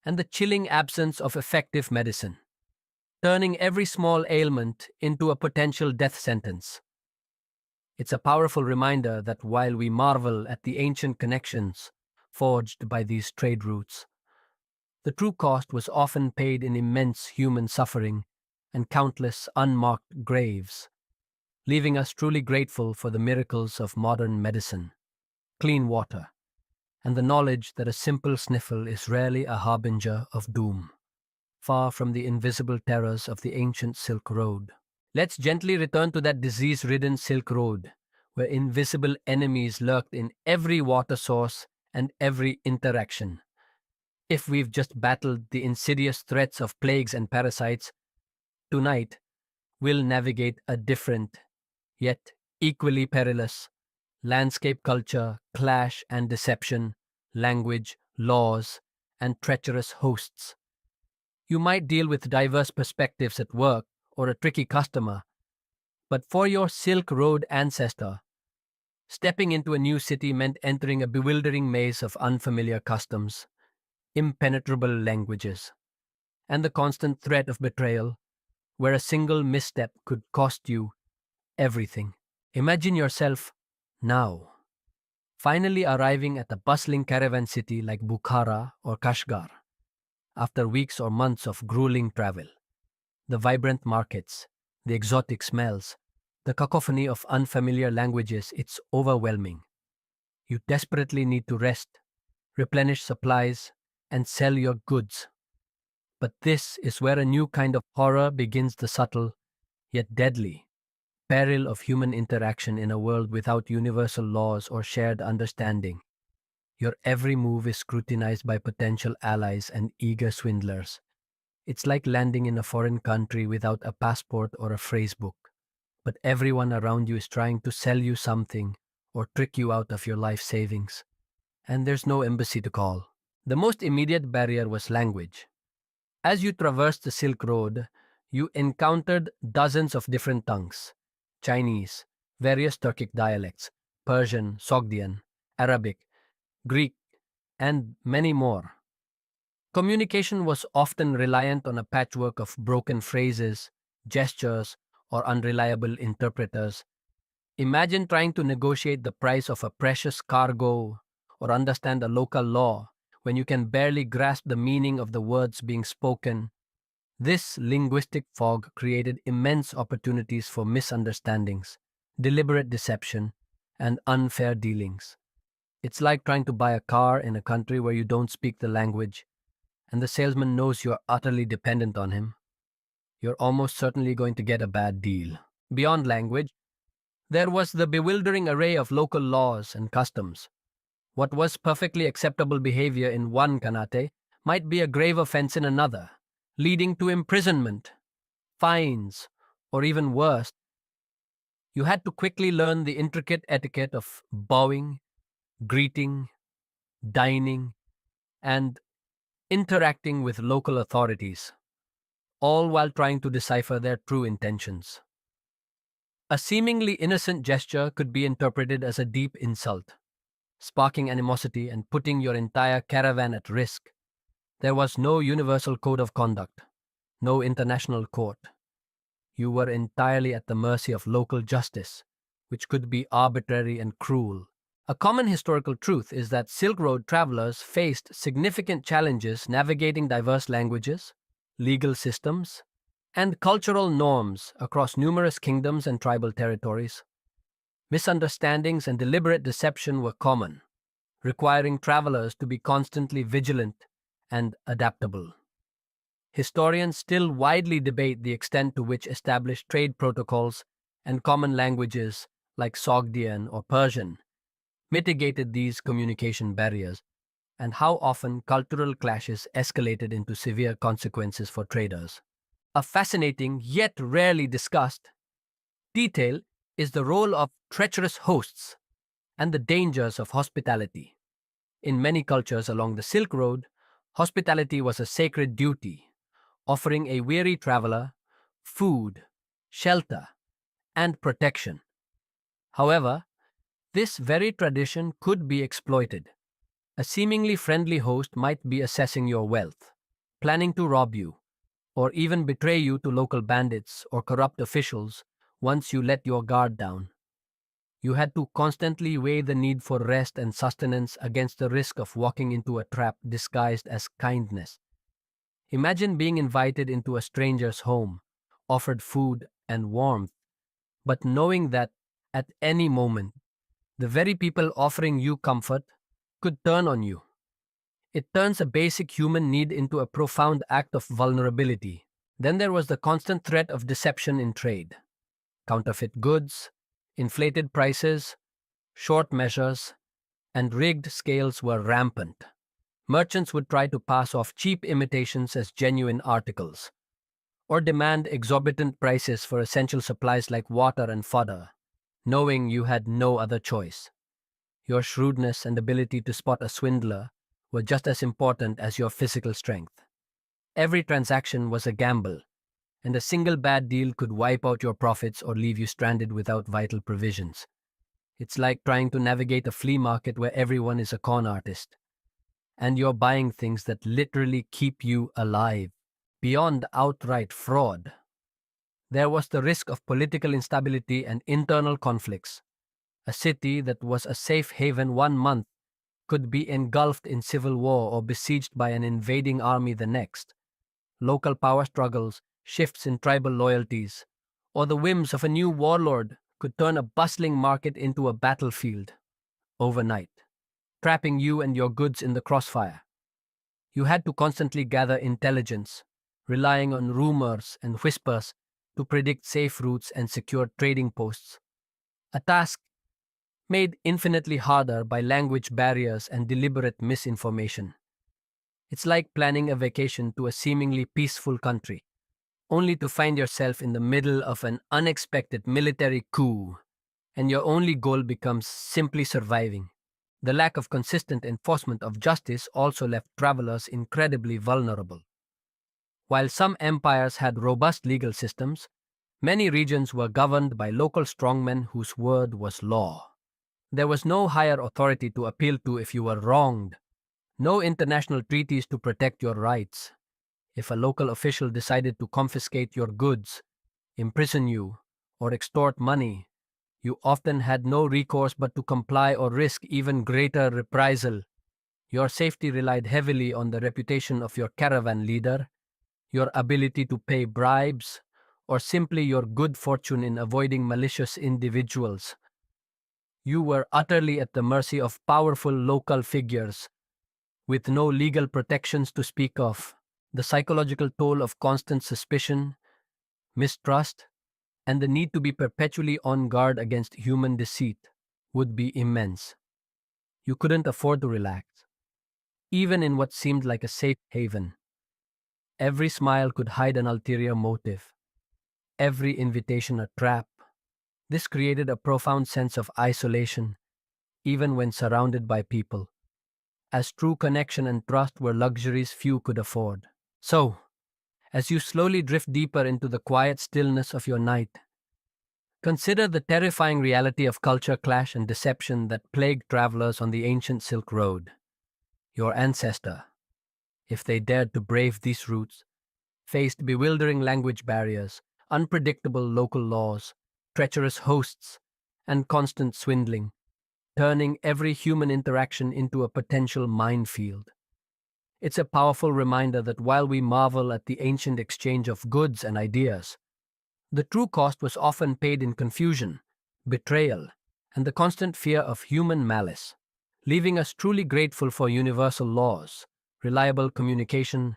and the chilling absence of effective medicine, turning every small ailment into a potential death sentence. It's a powerful reminder that while we marvel at the ancient connections forged by these trade routes, the true cost was often paid in immense human suffering and countless unmarked graves, leaving us truly grateful for the miracles of modern medicine, clean water, and the knowledge that a simple sniffle is rarely a harbinger of doom, far from the invisible terrors of the ancient Silk Road. Let's gently return to that disease-ridden Silk Road, where invisible enemies lurked in every water source and every interaction. If we've just battled the insidious threats of plagues and parasites, tonight we'll navigate a different, yet equally perilous, landscape culture, clash and deception, language, laws, and treacherous hosts. You might deal with diverse perspectives at work or a tricky customer, but for your Silk Road ancestor, stepping into a new city meant entering a bewildering maze of unfamiliar customs, impenetrable languages, and the constant threat of betrayal, where a single misstep could cost you everything. Imagine yourself now, finally arriving at a bustling caravan city like Bukhara or Kashgar, after weeks or months of grueling travel. The vibrant markets, the exotic smells, the cacophony of unfamiliar languages, it's overwhelming. You desperately need to rest, replenish supplies, and sell your goods. But this is where a new kind of horror begins, the subtle, yet deadly, peril of human interaction in a world without universal laws or shared understanding. Your every move is scrutinized by potential allies and eager swindlers. It's like landing in a foreign country without a passport or a phrasebook. But everyone around you is trying to sell you something or trick you out of your life savings. And there's no embassy to call. The most immediate barrier was language. As you traversed the Silk Road, you encountered dozens of different tongues: Chinese, various Turkic dialects, Persian, Sogdian, Arabic, Greek, and many more. Communication was often reliant on a patchwork of broken phrases, gestures, or unreliable interpreters. Imagine trying to negotiate the price of a precious cargo or understand a local law when you can barely grasp the meaning of the words being spoken. This linguistic fog created immense opportunities for misunderstandings, deliberate deception, and unfair dealings. It's like trying to buy a car in a country where you don't speak the language, and the salesman knows you're utterly dependent on him. You're almost certainly going to get a bad deal. Beyond language, there was the bewildering array of local laws and customs. What was perfectly acceptable behavior in one Kanate might be a grave offense in another, leading to imprisonment, fines, or even worse. You had to quickly learn the intricate etiquette of bowing, greeting, dining, and interacting with local authorities, all while trying to decipher their true intentions. A seemingly innocent gesture could be interpreted as a deep insult, sparking animosity and putting your entire caravan at risk. There was no universal code of conduct, no international court. You were entirely at the mercy of local justice, which could be arbitrary and cruel. A common historical truth is that Silk Road travelers faced significant challenges navigating diverse languages, legal systems, and cultural norms across numerous kingdoms and tribal territories. Misunderstandings and deliberate deception were common, requiring travelers to be constantly vigilant and adaptable. Historians still widely debate the extent to which established trade protocols and common languages like Sogdian or Persian mitigated these communication barriers, and how often cultural clashes escalated into severe consequences for traders. A fascinating yet rarely discussed detail is the role of treacherous hosts and the dangers of hospitality. In many cultures along the Silk Road, hospitality was a sacred duty, offering a weary traveler food, shelter, and protection. However, this very tradition could be exploited. A seemingly friendly host might be assessing your wealth, planning to rob you, or even betray you to local bandits or corrupt officials once you let your guard down. You had to constantly weigh the need for rest and sustenance against the risk of walking into a trap disguised as kindness. Imagine being invited into a stranger's home, offered food and warmth, but knowing that at any moment, the very people offering you comfort could turn on you. It turns a basic human need into a profound act of vulnerability. Then there was the constant threat of deception in trade. Counterfeit goods, inflated prices, short measures, and rigged scales were rampant. Merchants would try to pass off cheap imitations as genuine articles, or demand exorbitant prices for essential supplies like water and fodder, knowing you had no other choice. Your shrewdness and ability to spot a swindler were just as important as your physical strength. Every transaction was a gamble, and a single bad deal could wipe out your profits or leave you stranded without vital provisions. It's like trying to navigate a flea market where everyone is a con artist, and you're buying things that literally keep you alive. Beyond outright fraud, there was the risk of political instability and internal conflicts. A city that was a safe haven 1 month could be engulfed in civil war or besieged by an invading army the next. Local power struggles, shifts in tribal loyalties, or the whims of a new warlord could turn a bustling market into a battlefield overnight, trapping you and your goods in the crossfire. You had to constantly gather intelligence, relying on rumors and whispers to predict safe routes and secure trading posts, a task made infinitely harder by language barriers and deliberate misinformation. It's like planning a vacation to a seemingly peaceful country, only to find yourself in the middle of an unexpected military coup, and your only goal becomes simply surviving. The lack of consistent enforcement of justice also left travelers incredibly vulnerable. While some empires had robust legal systems, many regions were governed by local strongmen whose word was law. There was no higher authority to appeal to if you were wronged, no international treaties to protect your rights. If a local official decided to confiscate your goods, imprison you, or extort money, you often had no recourse but to comply or risk even greater reprisal. Your safety relied heavily on the reputation of your caravan leader, your ability to pay bribes, or simply your good fortune in avoiding malicious individuals. You were utterly at the mercy of powerful local figures, with no legal protections to speak of. The psychological toll of constant suspicion, mistrust, and the need to be perpetually on guard against human deceit would be immense. You couldn't afford to relax, even in what seemed like a safe haven. Every smile could hide an ulterior motive, every invitation a trap. This created a profound sense of isolation, even when surrounded by people, as true connection and trust were luxuries few could afford. So, as you slowly drift deeper into the quiet stillness of your night, consider the terrifying reality of culture clash and deception that plagued travelers on the ancient Silk Road. Your ancestor, if they dared to brave these routes, faced bewildering language barriers, unpredictable local laws, treacherous hosts, and constant swindling, turning every human interaction into a potential minefield. It's a powerful reminder that while we marvel at the ancient exchange of goods and ideas, the true cost was often paid in confusion, betrayal, and the constant fear of human malice, leaving us truly grateful for universal laws, reliable communication,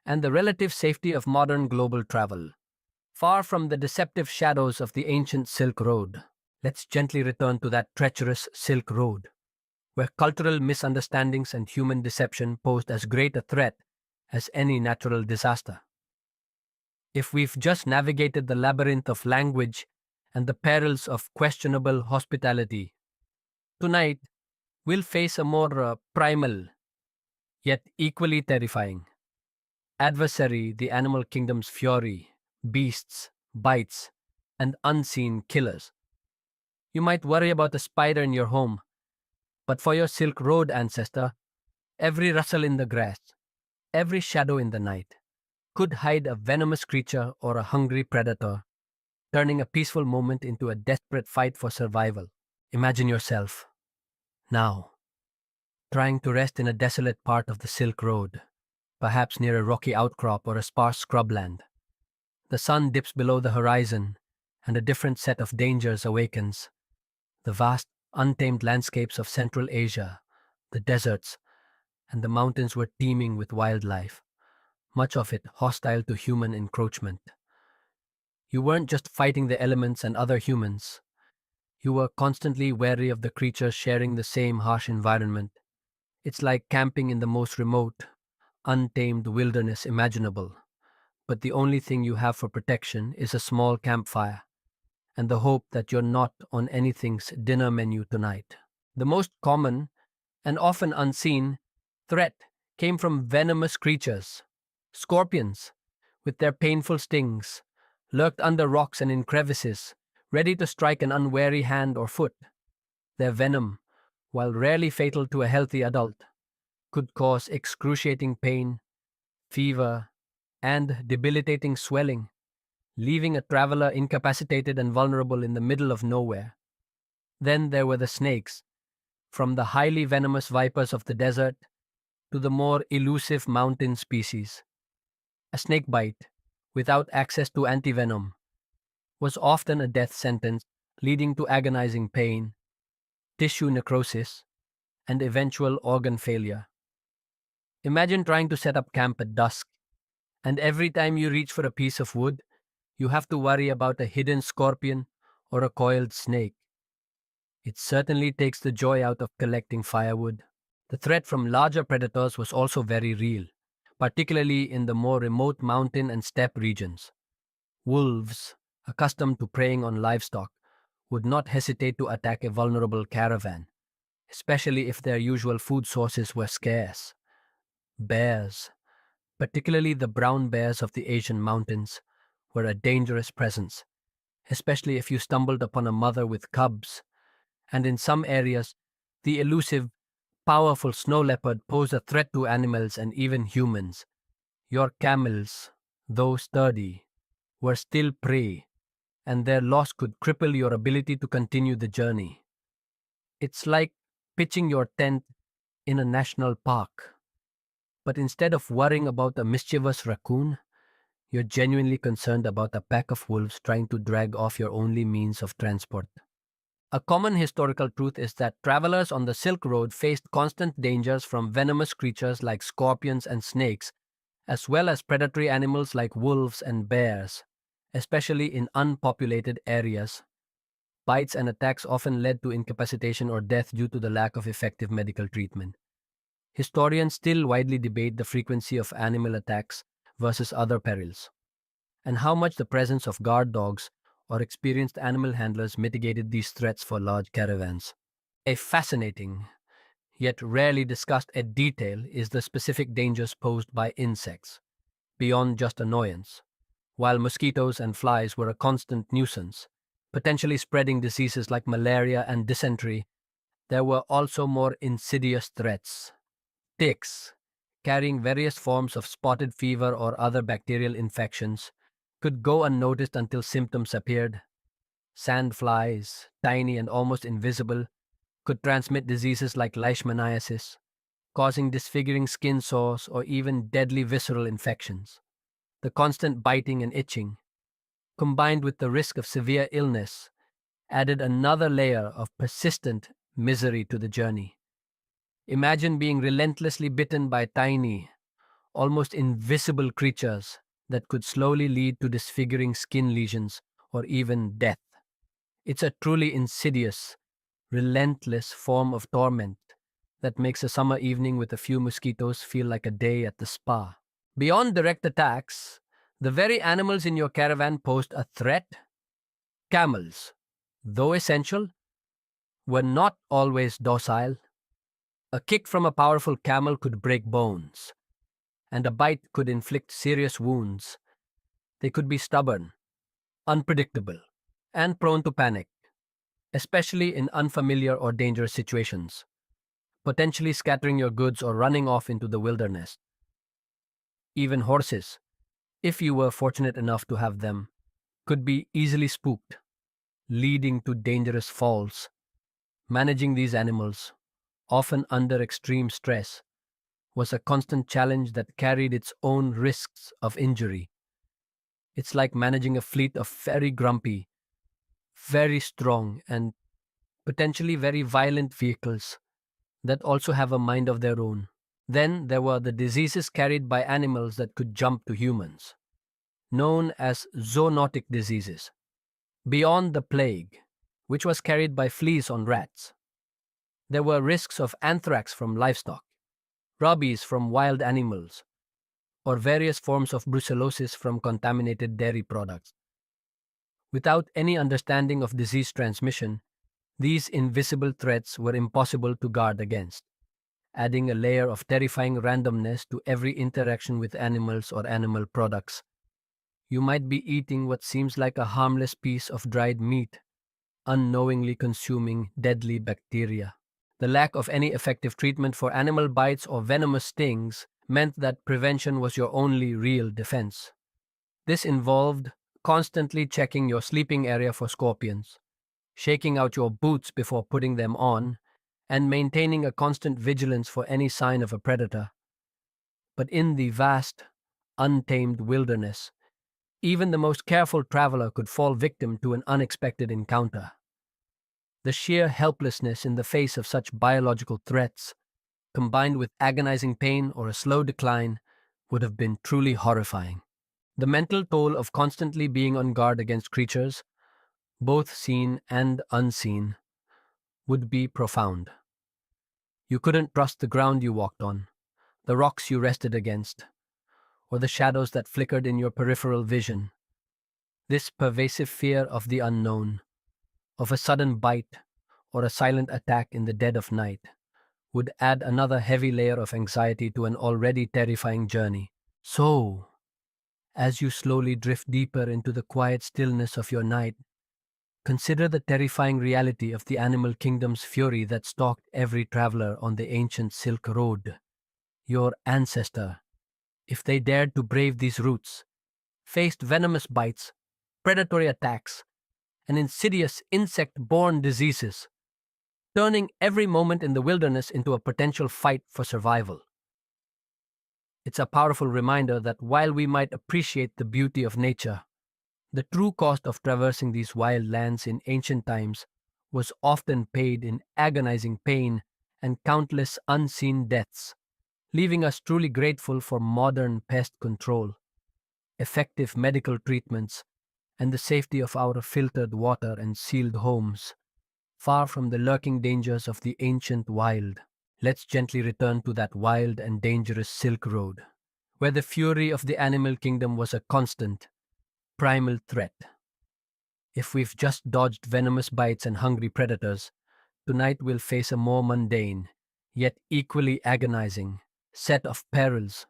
and the relative safety of modern global travel. Far from the deceptive shadows of the ancient Silk Road, let's gently return to that treacherous Silk Road, where cultural misunderstandings and human deception posed as great a threat as any natural disaster. If we've just navigated the labyrinth of language and the perils of questionable hospitality, tonight we'll face a more primal, yet equally terrifying adversary, the animal kingdom's fury, beasts, bites, and unseen killers. You might worry about a spider in your home, but for your Silk Road ancestor, every rustle in the grass, every shadow in the night, could hide a venomous creature or a hungry predator, turning a peaceful moment into a desperate fight for survival. Imagine yourself, now, trying to rest in a desolate part of the Silk Road, perhaps near a rocky outcrop or a sparse scrubland. The sun dips below the horizon, and a different set of dangers awakens. The vast, untamed landscapes of Central Asia, the deserts, and the mountains were teeming with wildlife, much of it hostile to human encroachment. You weren't just fighting the elements and other humans. You were constantly wary of the creatures sharing the same harsh environment. It's like camping in the most remote, untamed wilderness imaginable. But the only thing you have for protection is a small campfire and the hope that you're not on anything's dinner menu tonight. The most common and often unseen threat came from venomous creatures. Scorpions, with their painful stings, lurked under rocks and in crevices, ready to strike an unwary hand or foot. Their venom, while rarely fatal to a healthy adult, could cause excruciating pain, fever, and debilitating swelling, leaving a traveler incapacitated and vulnerable in the middle of nowhere. Then there were the snakes, from the highly venomous vipers of the desert to the more elusive mountain species. A snake bite, without access to antivenom, was often a death sentence, leading to agonizing pain, tissue necrosis, and eventual organ failure. Imagine trying to set up camp at dusk, and every time you reach for a piece of wood, you have to worry about a hidden scorpion or a coiled snake. It certainly takes the joy out of collecting firewood. The threat from larger predators was also very real, particularly in the more remote mountain and steppe regions. Wolves, accustomed to preying on livestock, would not hesitate to attack a vulnerable caravan, especially if their usual food sources were scarce. Bears, particularly the brown bears of the Asian mountains, were a dangerous presence, especially if you stumbled upon a mother with cubs, and in some areas, the elusive, powerful snow leopard posed a threat to animals and even humans. Your camels, though sturdy, were still prey, and their loss could cripple your ability to continue the journey. It's like pitching your tent in a national park, but instead of worrying about a mischievous raccoon, you're genuinely concerned about a pack of wolves trying to drag off your only means of transport. A common historical truth is that travelers on the Silk Road faced constant dangers from venomous creatures like scorpions and snakes, as well as predatory animals like wolves and bears, especially in unpopulated areas. Bites and attacks often led to incapacitation or death due to the lack of effective medical treatment. Historians still widely debate the frequency of animal attacks versus other perils, and how much the presence of guard dogs or experienced animal handlers mitigated these threats for large caravans. A fascinating, yet rarely discussed at detail, is the specific dangers posed by insects, beyond just annoyance. While mosquitoes and flies were a constant nuisance, potentially spreading diseases like malaria and dysentery, there were also more insidious threats. Ticks, carrying various forms of spotted fever or other bacterial infections, could go unnoticed until symptoms appeared. Sandflies, tiny and almost invisible, could transmit diseases like leishmaniasis, causing disfiguring skin sores or even deadly visceral infections. The constant biting and itching, combined with the risk of severe illness, added another layer of persistent misery to the journey. Imagine being relentlessly bitten by tiny, almost invisible creatures that could slowly lead to disfiguring skin lesions or even death. It's a truly insidious, relentless form of torment that makes a summer evening with a few mosquitoes feel like a day at the spa. Beyond direct attacks, the very animals in your caravan posed a threat. Camels, though essential, were not always docile. A kick from a powerful camel could break bones, and a bite could inflict serious wounds. They could be stubborn, unpredictable, and prone to panic, especially in unfamiliar or dangerous situations, potentially scattering your goods or running off into the wilderness. Even horses, if you were fortunate enough to have them, could be easily spooked, leading to dangerous falls. Managing these animals, often under extreme stress, was a constant challenge that carried its own risks of injury. It's like managing a fleet of very grumpy, very strong, and potentially very violent vehicles that also have a mind of their own. Then there were the diseases carried by animals that could jump to humans, known as zoonotic diseases. Beyond the plague, which was carried by fleas on rats, there were risks of anthrax from livestock, rabies from wild animals, or various forms of brucellosis from contaminated dairy products. Without any understanding of disease transmission, these invisible threats were impossible to guard against, adding a layer of terrifying randomness to every interaction with animals or animal products. You might be eating what seems like a harmless piece of dried meat, unknowingly consuming deadly bacteria. The lack of any effective treatment for animal bites or venomous stings meant that prevention was your only real defense. This involved constantly checking your sleeping area for scorpions, shaking out your boots before putting them on, and maintaining a constant vigilance for any sign of a predator. But in the vast, untamed wilderness, even the most careful traveler could fall victim to an unexpected encounter. The sheer helplessness in the face of such biological threats, combined with agonizing pain or a slow decline, would have been truly horrifying. The mental toll of constantly being on guard against creatures, both seen and unseen, would be profound. You couldn't trust the ground you walked on, the rocks you rested against, or the shadows that flickered in your peripheral vision. This pervasive fear of the unknown, of a sudden bite or a silent attack in the dead of night, would add another heavy layer of anxiety to an already terrifying journey. So, as you slowly drift deeper into the quiet stillness of your night, consider the terrifying reality of the animal kingdom's fury that stalked every traveler on the ancient Silk Road. Your ancestor, if they dared to brave these routes, faced venomous bites, predatory attacks, and insidious insect-borne diseases, turning every moment in the wilderness into a potential fight for survival. It's a powerful reminder that while we might appreciate the beauty of nature, the true cost of traversing these wild lands in ancient times was often paid in agonizing pain and countless unseen deaths, leaving us truly grateful for modern pest control, effective medical treatments, and the safety of our filtered water and sealed homes, far from the lurking dangers of the ancient wild. Let's gently return to that wild and dangerous Silk Road, where the fury of the animal kingdom was a constant, primal threat. If we've just dodged venomous bites and hungry predators, tonight we'll face a more mundane, yet equally agonizing, set of perils: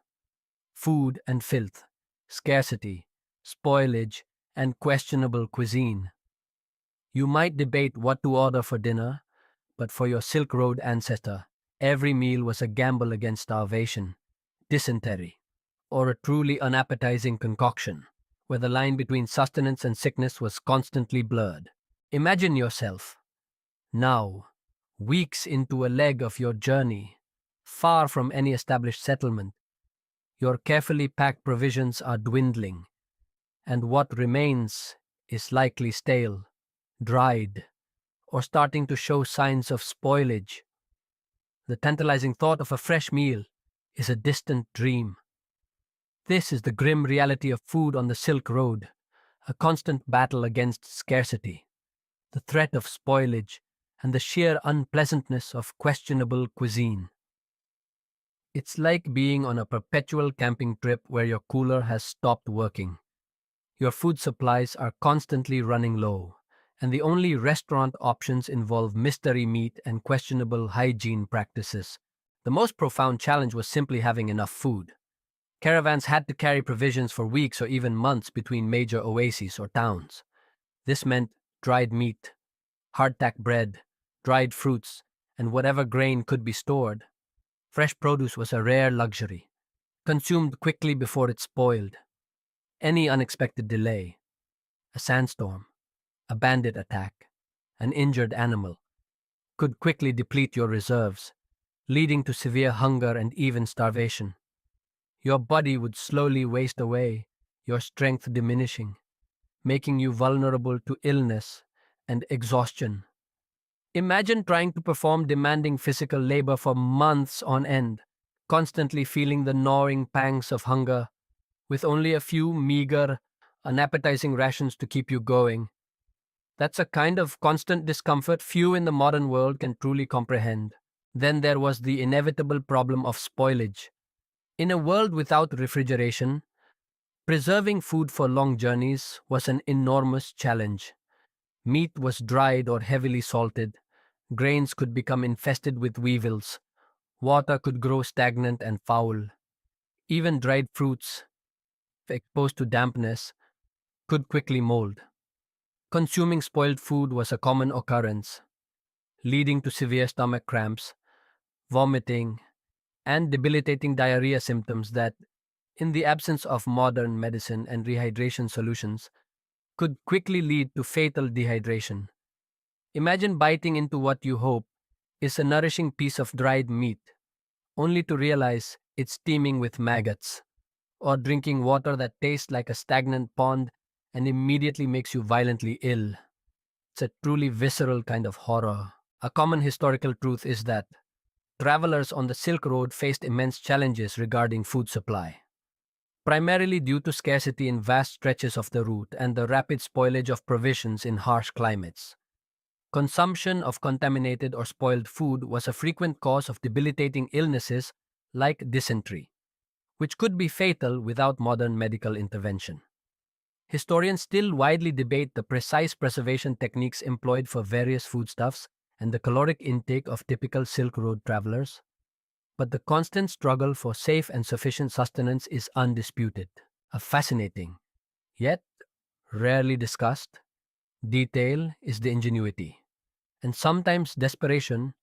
food and filth, scarcity, spoilage, and questionable cuisine. You might debate what to order for dinner, but for your Silk Road ancestor, every meal was a gamble against starvation, dysentery, or a truly unappetizing concoction, where the line between sustenance and sickness was constantly blurred. Imagine yourself, now, weeks into a leg of your journey, Far from any established settlement, your carefully packed provisions are dwindling, and what remains is likely stale, dried, or starting to show signs of spoilage. The tantalizing thought of a fresh meal is a distant dream. This is the grim reality of food on the Silk Road, a constant battle against scarcity, the threat of spoilage, and the sheer unpleasantness of questionable cuisine. It's like being on a perpetual camping trip where your cooler has stopped working. Your food supplies are constantly running low, and the only restaurant options involve mystery meat and questionable hygiene practices. The most profound challenge was simply having enough food. Caravans had to carry provisions for weeks or even months between major oases or towns. This meant dried meat, hardtack bread, dried fruits, and whatever grain could be stored. Fresh produce was a rare luxury, consumed quickly before it spoiled. Any unexpected delay, a sandstorm, a bandit attack, an injured animal, could quickly deplete your reserves, leading to severe hunger and even starvation. Your body would slowly waste away, your strength diminishing, making you vulnerable to illness and exhaustion. Imagine trying to perform demanding physical labor for months on end, constantly feeling the gnawing pangs of hunger, with only a few meager, unappetizing rations to keep you going. That's a kind of constant discomfort few in the modern world can truly comprehend. Then there was the inevitable problem of spoilage. In a world without refrigeration, preserving food for long journeys was an enormous challenge. Meat was dried or heavily salted, grains could become infested with weevils, water could grow stagnant and foul. Even dried fruits, if exposed to dampness, could quickly mold. Consuming spoiled food was a common occurrence, leading to severe stomach cramps, vomiting, and debilitating diarrhea symptoms that, in the absence of modern medicine and rehydration solutions, could quickly lead to fatal dehydration. Imagine biting into what you hope is a nourishing piece of dried meat, only to realize it's teeming with maggots, or drinking water that tastes like a stagnant pond and immediately makes you violently ill. It's a truly visceral kind of horror. A common historical truth is that travelers on the Silk Road faced immense challenges regarding food supply, primarily due to scarcity in vast stretches of the route and the rapid spoilage of provisions in harsh climates. Consumption of contaminated or spoiled food was a frequent cause of debilitating illnesses like dysentery, which could be fatal without modern medical intervention. Historians still widely debate the precise preservation techniques employed for various foodstuffs and the caloric intake of typical Silk Road travelers, but the constant struggle for safe and sufficient sustenance is undisputed. A fascinating, yet rarely discussed, detail is the ingenuity, and sometimes desperation,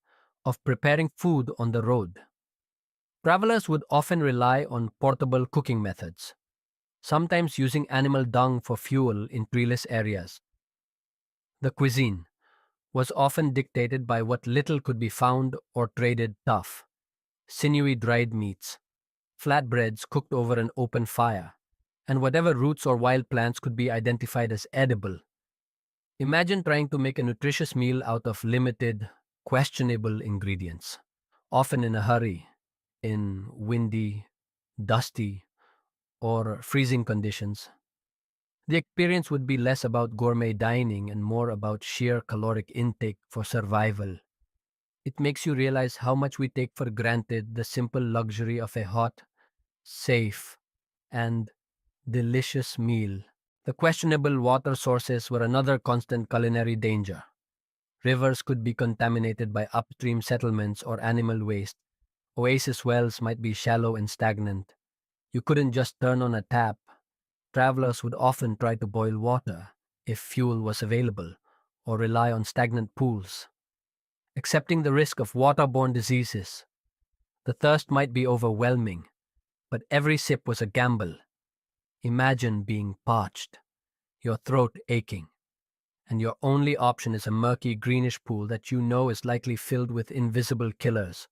of preparing food on the road. Travelers would often rely on portable cooking methods, sometimes using animal dung for fuel in treeless areas. The cuisine was often dictated by what little could be found or traded tough, sinewy dried meats, flatbreads cooked over an open fire, and whatever roots or wild plants could be identified as edible. Imagine trying to make a nutritious meal out of limited, questionable ingredients, often in a hurry, in windy, dusty, or freezing conditions. The experience would be less about gourmet dining and more about sheer caloric intake for survival. It makes you realize how much we take for granted the simple luxury of a hot, safe, and delicious meal. The questionable water sources were another constant culinary danger. Rivers could be contaminated by upstream settlements or animal waste. Oasis wells might be shallow and stagnant. You couldn't just turn on a tap. Travelers would often try to boil water, if fuel was available, or rely on stagnant pools, accepting the risk of waterborne diseases. The thirst might be overwhelming, but every sip was a gamble. Imagine being parched, your throat aching, and your only option is a murky greenish pool that you know is likely filled with invisible killers.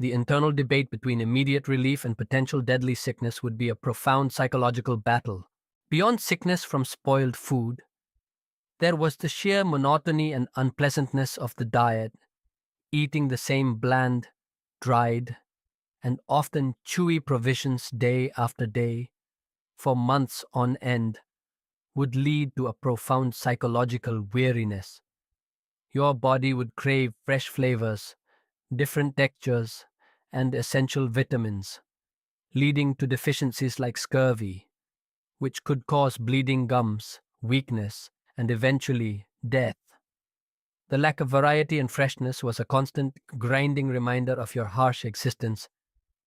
The internal debate between immediate relief and potential deadly sickness would be a profound psychological battle. Beyond sickness from spoiled food, there was the sheer monotony and unpleasantness of the diet, eating the same bland, dried, and often chewy provisions day after day for months on end would lead to a profound psychological weariness. Your body would crave fresh flavors, different textures, and essential vitamins, leading to deficiencies like scurvy, which could cause bleeding gums, weakness, and eventually death. The lack of variety and freshness was a constant grinding reminder of your harsh existence.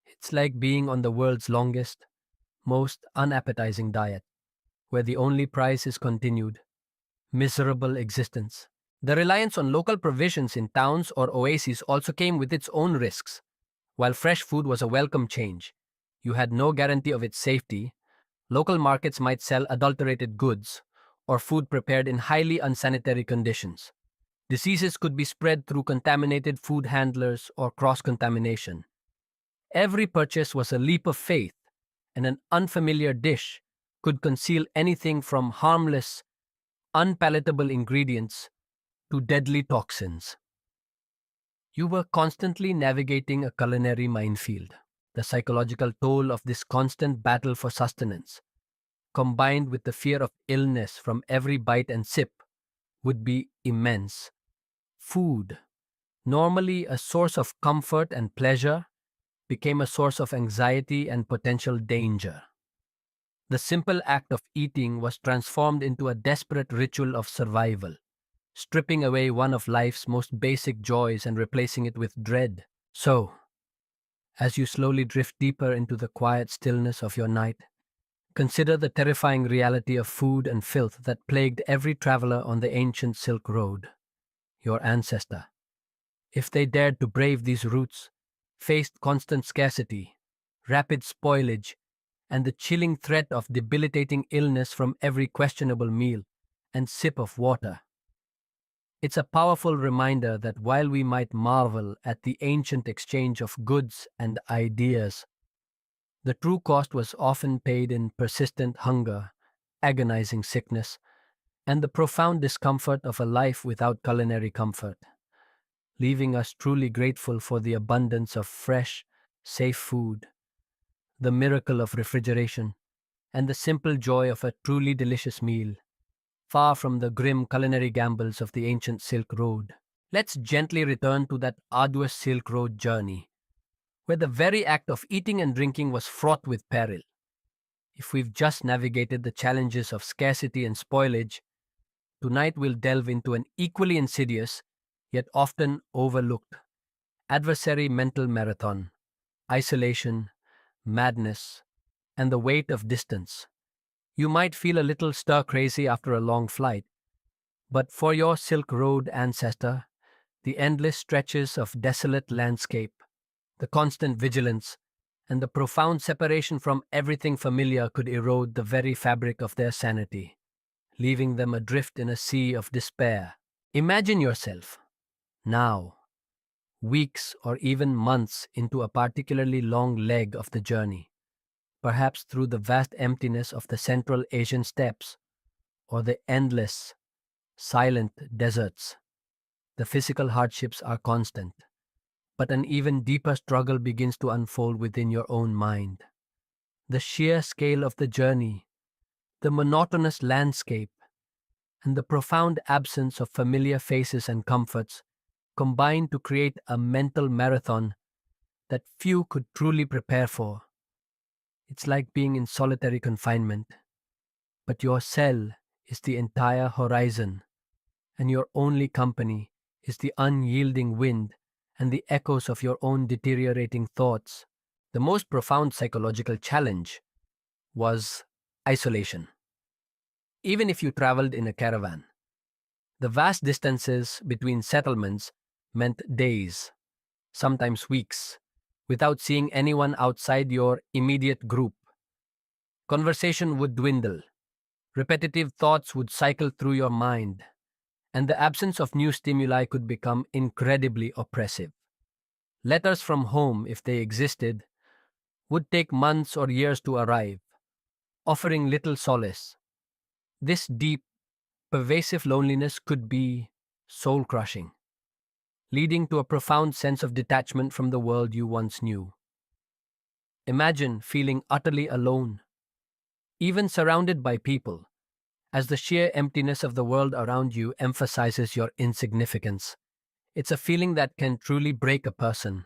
It's like being on the world's longest, most unappetizing diet, where the only prize is continued, miserable existence. The reliance on local provisions in towns or oases also came with its own risks. While fresh food was a welcome change, you had no guarantee of its safety. Local markets might sell adulterated goods or food prepared in highly unsanitary conditions. Diseases could be spread through contaminated food handlers or cross contamination. Every purchase was a leap of faith, and an unfamiliar dish could conceal anything from harmless, unpalatable ingredients to deadly toxins. You were constantly navigating a culinary minefield. The psychological toll of this constant battle for sustenance, combined with the fear of illness from every bite and sip, would be immense. Food, normally a source of comfort and pleasure, became a source of anxiety and potential danger. The simple act of eating was transformed into a desperate ritual of survival, stripping away one of life's most basic joys and replacing it with dread. So, as you slowly drift deeper into the quiet stillness of your night, consider the terrifying reality of food and filth that plagued every traveler on the ancient Silk Road. Your ancestor, if they dared to brave these routes, faced constant scarcity, rapid spoilage, and the chilling threat of debilitating illness from every questionable meal and sip of water. It's a powerful reminder that while we might marvel at the ancient exchange of goods and ideas, the true cost was often paid in persistent hunger, agonizing sickness, and the profound discomfort of a life without culinary comfort, leaving us truly grateful for the abundance of fresh, safe food, the miracle of refrigeration, and the simple joy of a truly delicious meal, far from the grim culinary gambles of the ancient Silk Road. Let's gently return to that arduous Silk Road journey, where the very act of eating and drinking was fraught with peril. If we've just navigated the challenges of scarcity and spoilage, tonight we'll delve into an equally insidious, yet often overlooked, adversary mental marathon: isolation, madness, and the weight of distance. You might feel a little stir-crazy after a long flight, but for your Silk Road ancestor, the endless stretches of desolate landscape, the constant vigilance, and the profound separation from everything familiar could erode the very fabric of their sanity, leaving them adrift in a sea of despair. Imagine yourself, now, weeks or even months into a particularly long leg of the journey, perhaps through the vast emptiness of the Central Asian steppes or the endless, silent deserts. The physical hardships are constant, but an even deeper struggle begins to unfold within your own mind. The sheer scale of the journey, the monotonous landscape, and the profound absence of familiar faces and comforts combine to create a mental marathon that few could truly prepare for. It's like being in solitary confinement, but your cell is the entire horizon, and your only company is the unyielding wind and the echoes of your own deteriorating thoughts. The most profound psychological challenge was isolation. Even if you traveled in a caravan, the vast distances between settlements meant days, sometimes weeks, without seeing anyone outside your immediate group. Conversation would dwindle, repetitive thoughts would cycle through your mind, and the absence of new stimuli could become incredibly oppressive. Letters from home, if they existed, would take months or years to arrive, offering little solace. This deep, pervasive loneliness could be soul crushing, leading to a profound sense of detachment from the world you once knew. Imagine feeling utterly alone, even surrounded by people, as the sheer emptiness of the world around you emphasizes your insignificance. It's a feeling that can truly break a person.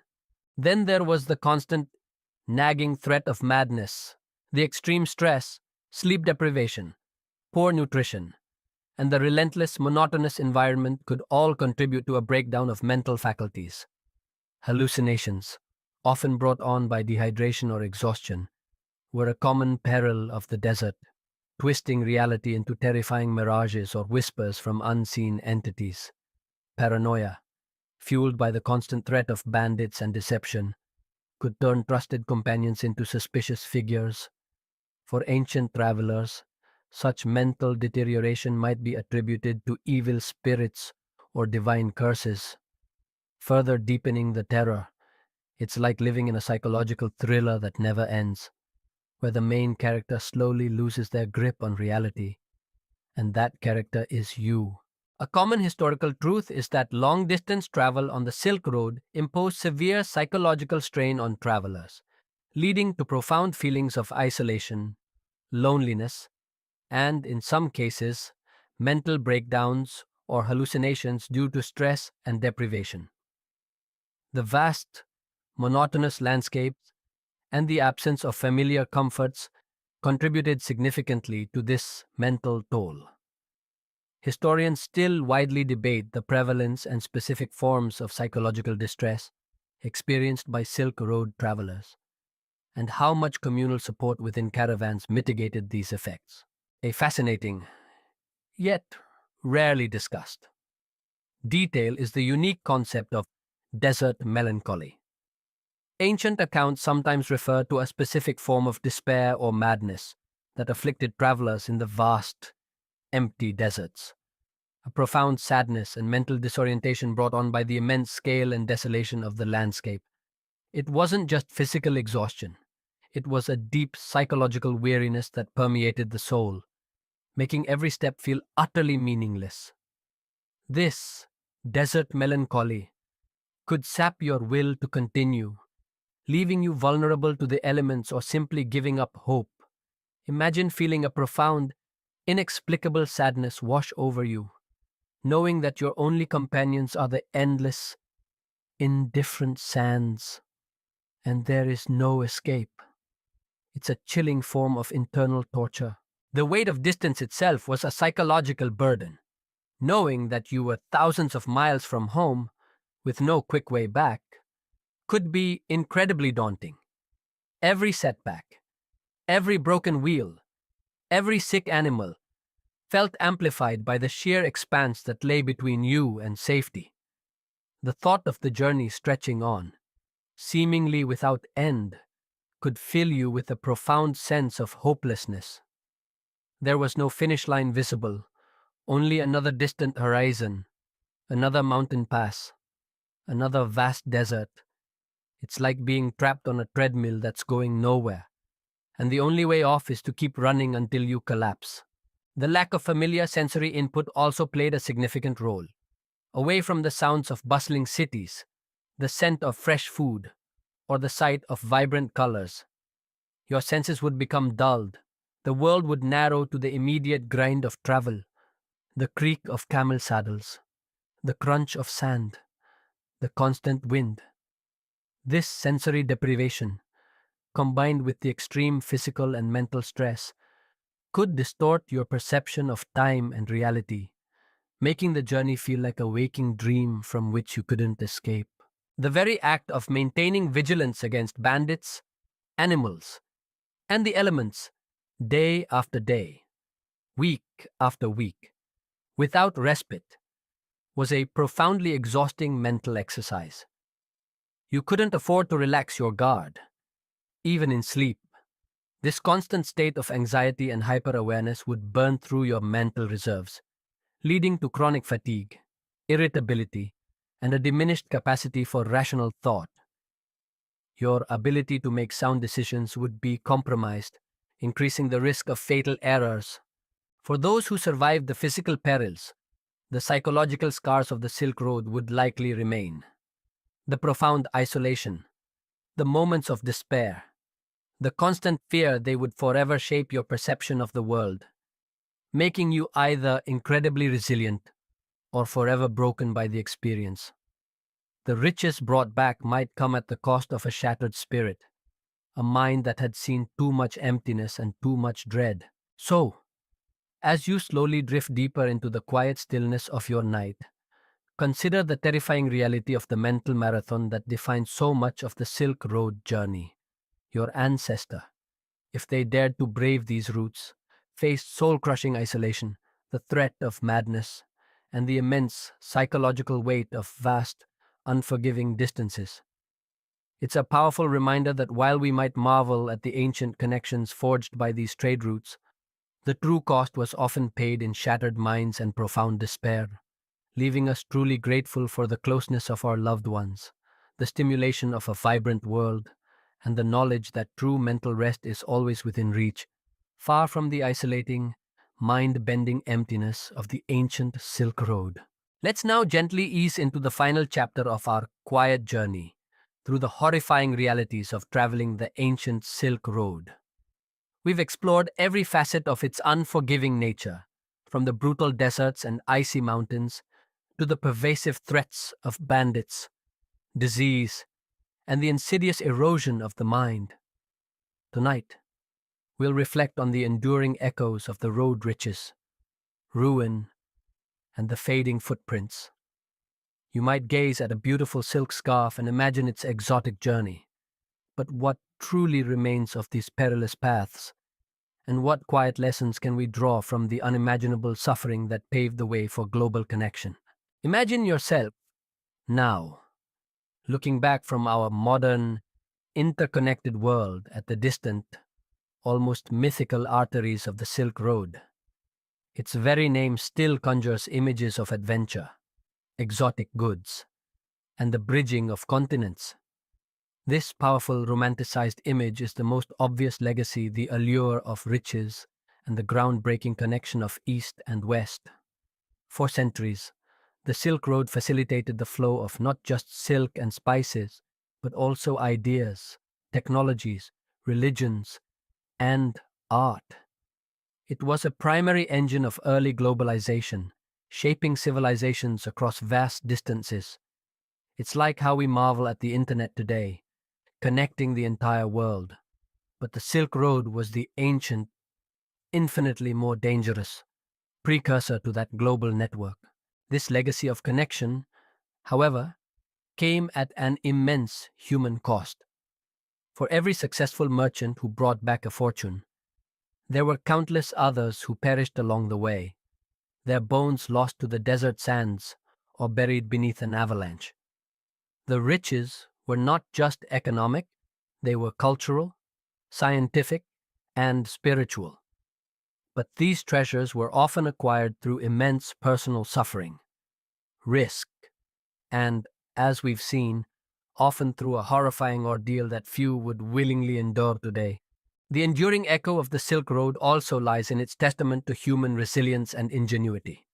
Then there was the constant, nagging threat of madness, the extreme stress, sleep deprivation, poor nutrition, and the relentless, monotonous environment could all contribute to a breakdown of mental faculties. Hallucinations, often brought on by dehydration or exhaustion, were a common peril of the desert, twisting reality into terrifying mirages or whispers from unseen entities. Paranoia, fueled by the constant threat of bandits and deception, could turn trusted companions into suspicious figures. For ancient travelers, such mental deterioration might be attributed to evil spirits or divine curses, further deepening the terror. It's like living in a psychological thriller that never ends, where the main character slowly loses their grip on reality, and that character is you. A common historical truth is that long distance travel on the Silk Road imposed severe psychological strain on travelers, leading to profound feelings of isolation, loneliness, and, in some cases, mental breakdowns or hallucinations due to stress and deprivation. The vast, monotonous landscapes and the absence of familiar comforts contributed significantly to this mental toll. Historians still widely debate the prevalence and specific forms of psychological distress experienced by Silk Road travelers, and how much communal support within caravans mitigated these effects. A fascinating, yet rarely discussed, detail is the unique concept of desert melancholy. Ancient accounts sometimes refer to a specific form of despair or madness that afflicted travelers in the vast, empty deserts. A profound sadness and mental disorientation brought on by the immense scale and desolation of the landscape. It wasn't just physical exhaustion, it was a deep psychological weariness that permeated the soul, making every step feel utterly meaningless. This desert melancholy could sap your will to continue, leaving you vulnerable to the elements or simply giving up hope. Imagine feeling a profound, inexplicable sadness wash over you, knowing that your only companions are the endless, indifferent sands, and there is no escape. It's a chilling form of internal torture. The weight of distance itself was a psychological burden. Knowing that you were thousands of miles from home, with no quick way back, could be incredibly daunting. Every setback, every broken wheel, every sick animal felt amplified by the sheer expanse that lay between you and safety. The thought of the journey stretching on, seemingly without end, could fill you with a profound sense of hopelessness. There was no finish line visible, only another distant horizon, another mountain pass, another vast desert. It's like being trapped on a treadmill that's going nowhere, and the only way off is to keep running until you collapse. The lack of familiar sensory input also played a significant role. Away from the sounds of bustling cities, the scent of fresh food, or the sight of vibrant colors, your senses would become dulled. The world would narrow to the immediate grind of travel, the creak of camel saddles, the crunch of sand, the constant wind. This sensory deprivation, combined with the extreme physical and mental stress, could distort your perception of time and reality, making the journey feel like a waking dream from which you couldn't escape. The very act of maintaining vigilance against bandits, animals, and the elements, day after day, week after week, without respite, was a profoundly exhausting mental exercise. You couldn't afford to relax your guard, even in sleep. This constant state of anxiety and hyper-awareness would burn through your mental reserves, leading to chronic fatigue, irritability, and a diminished capacity for rational thought. Your ability to make sound decisions would be compromised, increasing the risk of fatal errors. For those who survived the physical perils, the psychological scars of the Silk Road would likely remain. The profound isolation, the moments of despair, the constant fear they would forever shape your perception of the world, making you either incredibly resilient or forever broken by the experience. The riches brought back might come at the cost of a shattered spirit, a mind that had seen too much emptiness and too much dread. So, as you slowly drift deeper into the quiet stillness of your night, consider the terrifying reality of the mental marathon that defines so much of the Silk Road journey. Your ancestor, if they dared to brave these routes, faced soul crushing isolation, the threat of madness, and the immense psychological weight of vast, unforgiving distances. It's a powerful reminder that while we might marvel at the ancient connections forged by these trade routes, the true cost was often paid in shattered minds and profound despair, leaving us truly grateful for the closeness of our loved ones, the stimulation of a vibrant world, and the knowledge that true mental rest is always within reach, far from the isolating, mind-bending emptiness of the ancient Silk Road. Let's now gently ease into the final chapter of our quiet journey through the horrifying realities of traveling the ancient Silk Road. We've explored every facet of its unforgiving nature, from the brutal deserts and icy mountains to the pervasive threats of bandits, disease, and the insidious erosion of the mind. Tonight, we'll reflect on the enduring echoes of the road riches, ruin, and the fading footprints. You might gaze at a beautiful silk scarf and imagine its exotic journey. But what truly remains of these perilous paths? And what quiet lessons can we draw from the unimaginable suffering that paved the way for global connection? Imagine yourself now, looking back from our modern, interconnected world at the distant, almost mythical arteries of the Silk Road. Its very name still conjures images of adventure, exotic goods, and the bridging of continents. This powerful romanticized image is the most obvious legacy, the allure of riches and the groundbreaking connection of East and West. For centuries, the Silk Road facilitated the flow of not just silk and spices, but also ideas, technologies, religions, and art. It was a primary engine of early globalization, shaping civilizations across vast distances. It's like how we marvel at the internet today, connecting the entire world. But the Silk Road was the ancient, infinitely more dangerous precursor to that global network. This legacy of connection, however, came at an immense human cost. For every successful merchant who brought back a fortune, there were countless others who perished along the way, their bones lost to the desert sands or buried beneath an avalanche. The riches were not just economic, they were cultural, scientific, and spiritual. But these treasures were often acquired through immense personal suffering, risk, and, as we've seen, often through a horrifying ordeal that few would willingly endure today. The enduring echo of the Silk Road also lies in its testament to human resilience and ingenuity.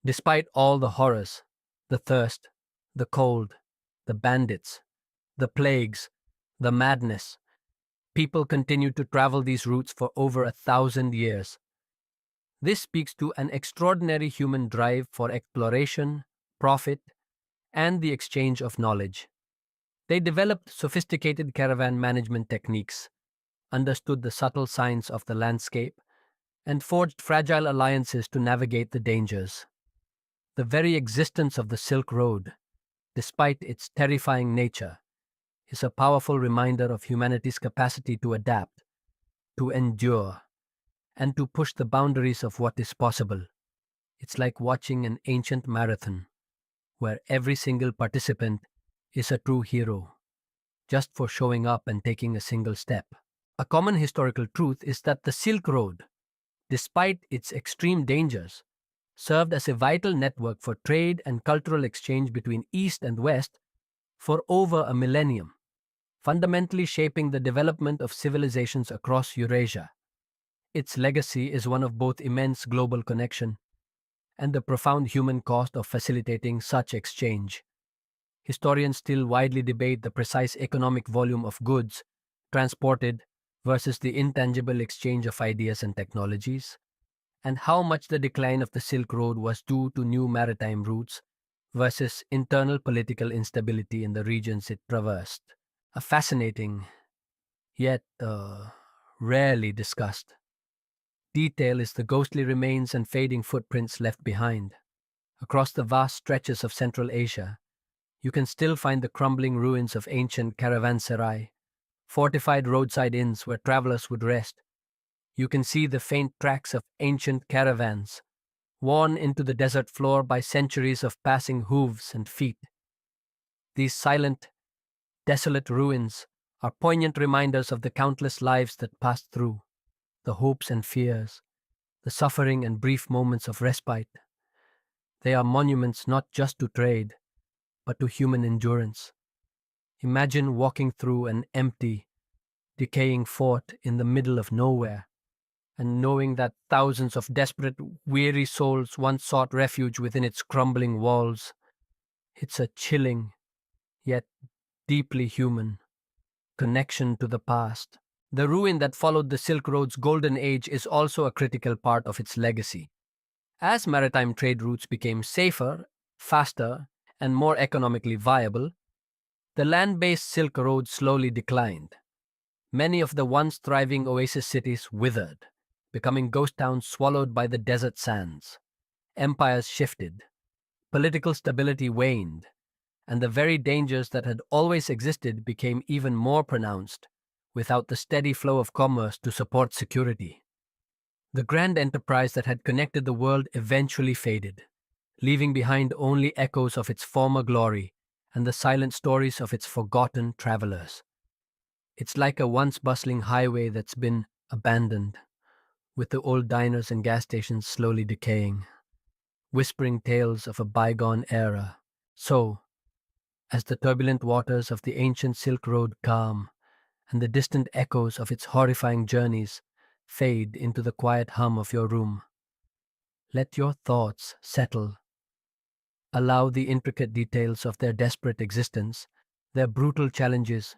Despite all the horrors, the thirst, the cold, the bandits, the plagues, the madness, people continued to travel these routes for over 1,000 years. This speaks to an extraordinary human drive for exploration, profit, and the exchange of knowledge. They developed sophisticated caravan management techniques, understood the subtle signs of the landscape, and forged fragile alliances to navigate the dangers. The very existence of the Silk Road, despite its terrifying nature, is a powerful reminder of humanity's capacity to adapt, to endure, and to push the boundaries of what is possible. It's like watching an ancient marathon, where every single participant is a true hero, just for showing up and taking a single step. A common historical truth is that the Silk Road, despite its extreme dangers, served as a vital network for trade and cultural exchange between East and West for over a millennium. fundamentally shaping the development of civilizations across Eurasia. Its legacy is one of both immense global connection and the profound human cost of facilitating such exchange. Historians still widely debate the precise economic volume of goods transported versus the intangible exchange of ideas and technologies, and how much the decline of the Silk Road was due to new maritime routes versus internal political instability in the regions it traversed. A fascinating, yet rarely discussed, detail is the ghostly remains and fading footprints left behind. Across the vast stretches of Central Asia, you can still find the crumbling ruins of ancient caravanserai, fortified roadside inns where travelers would rest. You can see the faint tracks of ancient caravans, worn into the desert floor by centuries of passing hooves and feet. These silent, desolate ruins are poignant reminders of the countless lives that passed through, the hopes and fears, the suffering and brief moments of respite. They are monuments not just to trade, but to human endurance. Imagine walking through an empty, decaying fort in the middle of nowhere, and knowing that thousands of desperate, weary souls once sought refuge within its crumbling walls. It's a chilling, yet deeply human, connection to the past. The ruin that followed the Silk Road's golden age is also a critical part of its legacy. As maritime trade routes became safer, faster, and more economically viable, the land based Silk Road slowly declined. Many of the once thriving oasis cities withered, becoming ghost towns swallowed by the desert sands. Empires shifted, political stability waned, and the very dangers that had always existed became even more pronounced without the steady flow of commerce to support security. The grand enterprise that had connected the world eventually faded, leaving behind only echoes of its former glory and the silent stories of its forgotten travelers. It's like a once bustling highway that's been abandoned, with the old diners and gas stations slowly decaying, whispering tales of a bygone era. So, as the turbulent waters of the ancient Silk Road calm, and the distant echoes of its horrifying journeys fade into the quiet hum of your room, let your thoughts settle. Allow the intricate details of their desperate existence, their brutal challenges,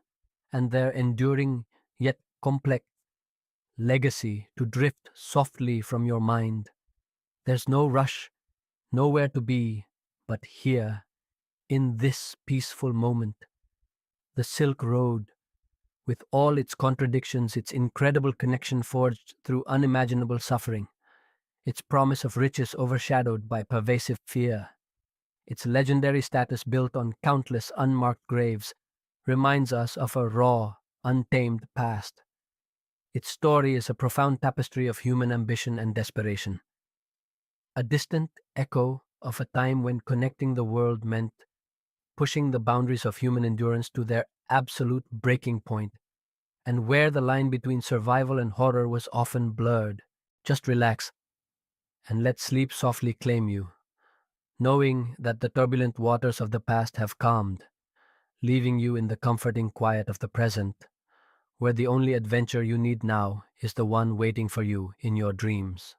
and their enduring yet complex legacy to drift softly from your mind. There's no rush, nowhere to be, but here, in this peaceful moment. The Silk Road, with all its contradictions, its incredible connection forged through unimaginable suffering, its promise of riches overshadowed by pervasive fear, its legendary status built on countless unmarked graves, reminds us of a raw, untamed past. Its story is a profound tapestry of human ambition and desperation, a distant echo of a time when connecting the world meant pushing the boundaries of human endurance to their absolute breaking point, and where the line between survival and horror was often blurred. Just relax and let sleep softly claim you, knowing that the turbulent waters of the past have calmed, leaving you in the comforting quiet of the present, where the only adventure you need now is the one waiting for you in your dreams.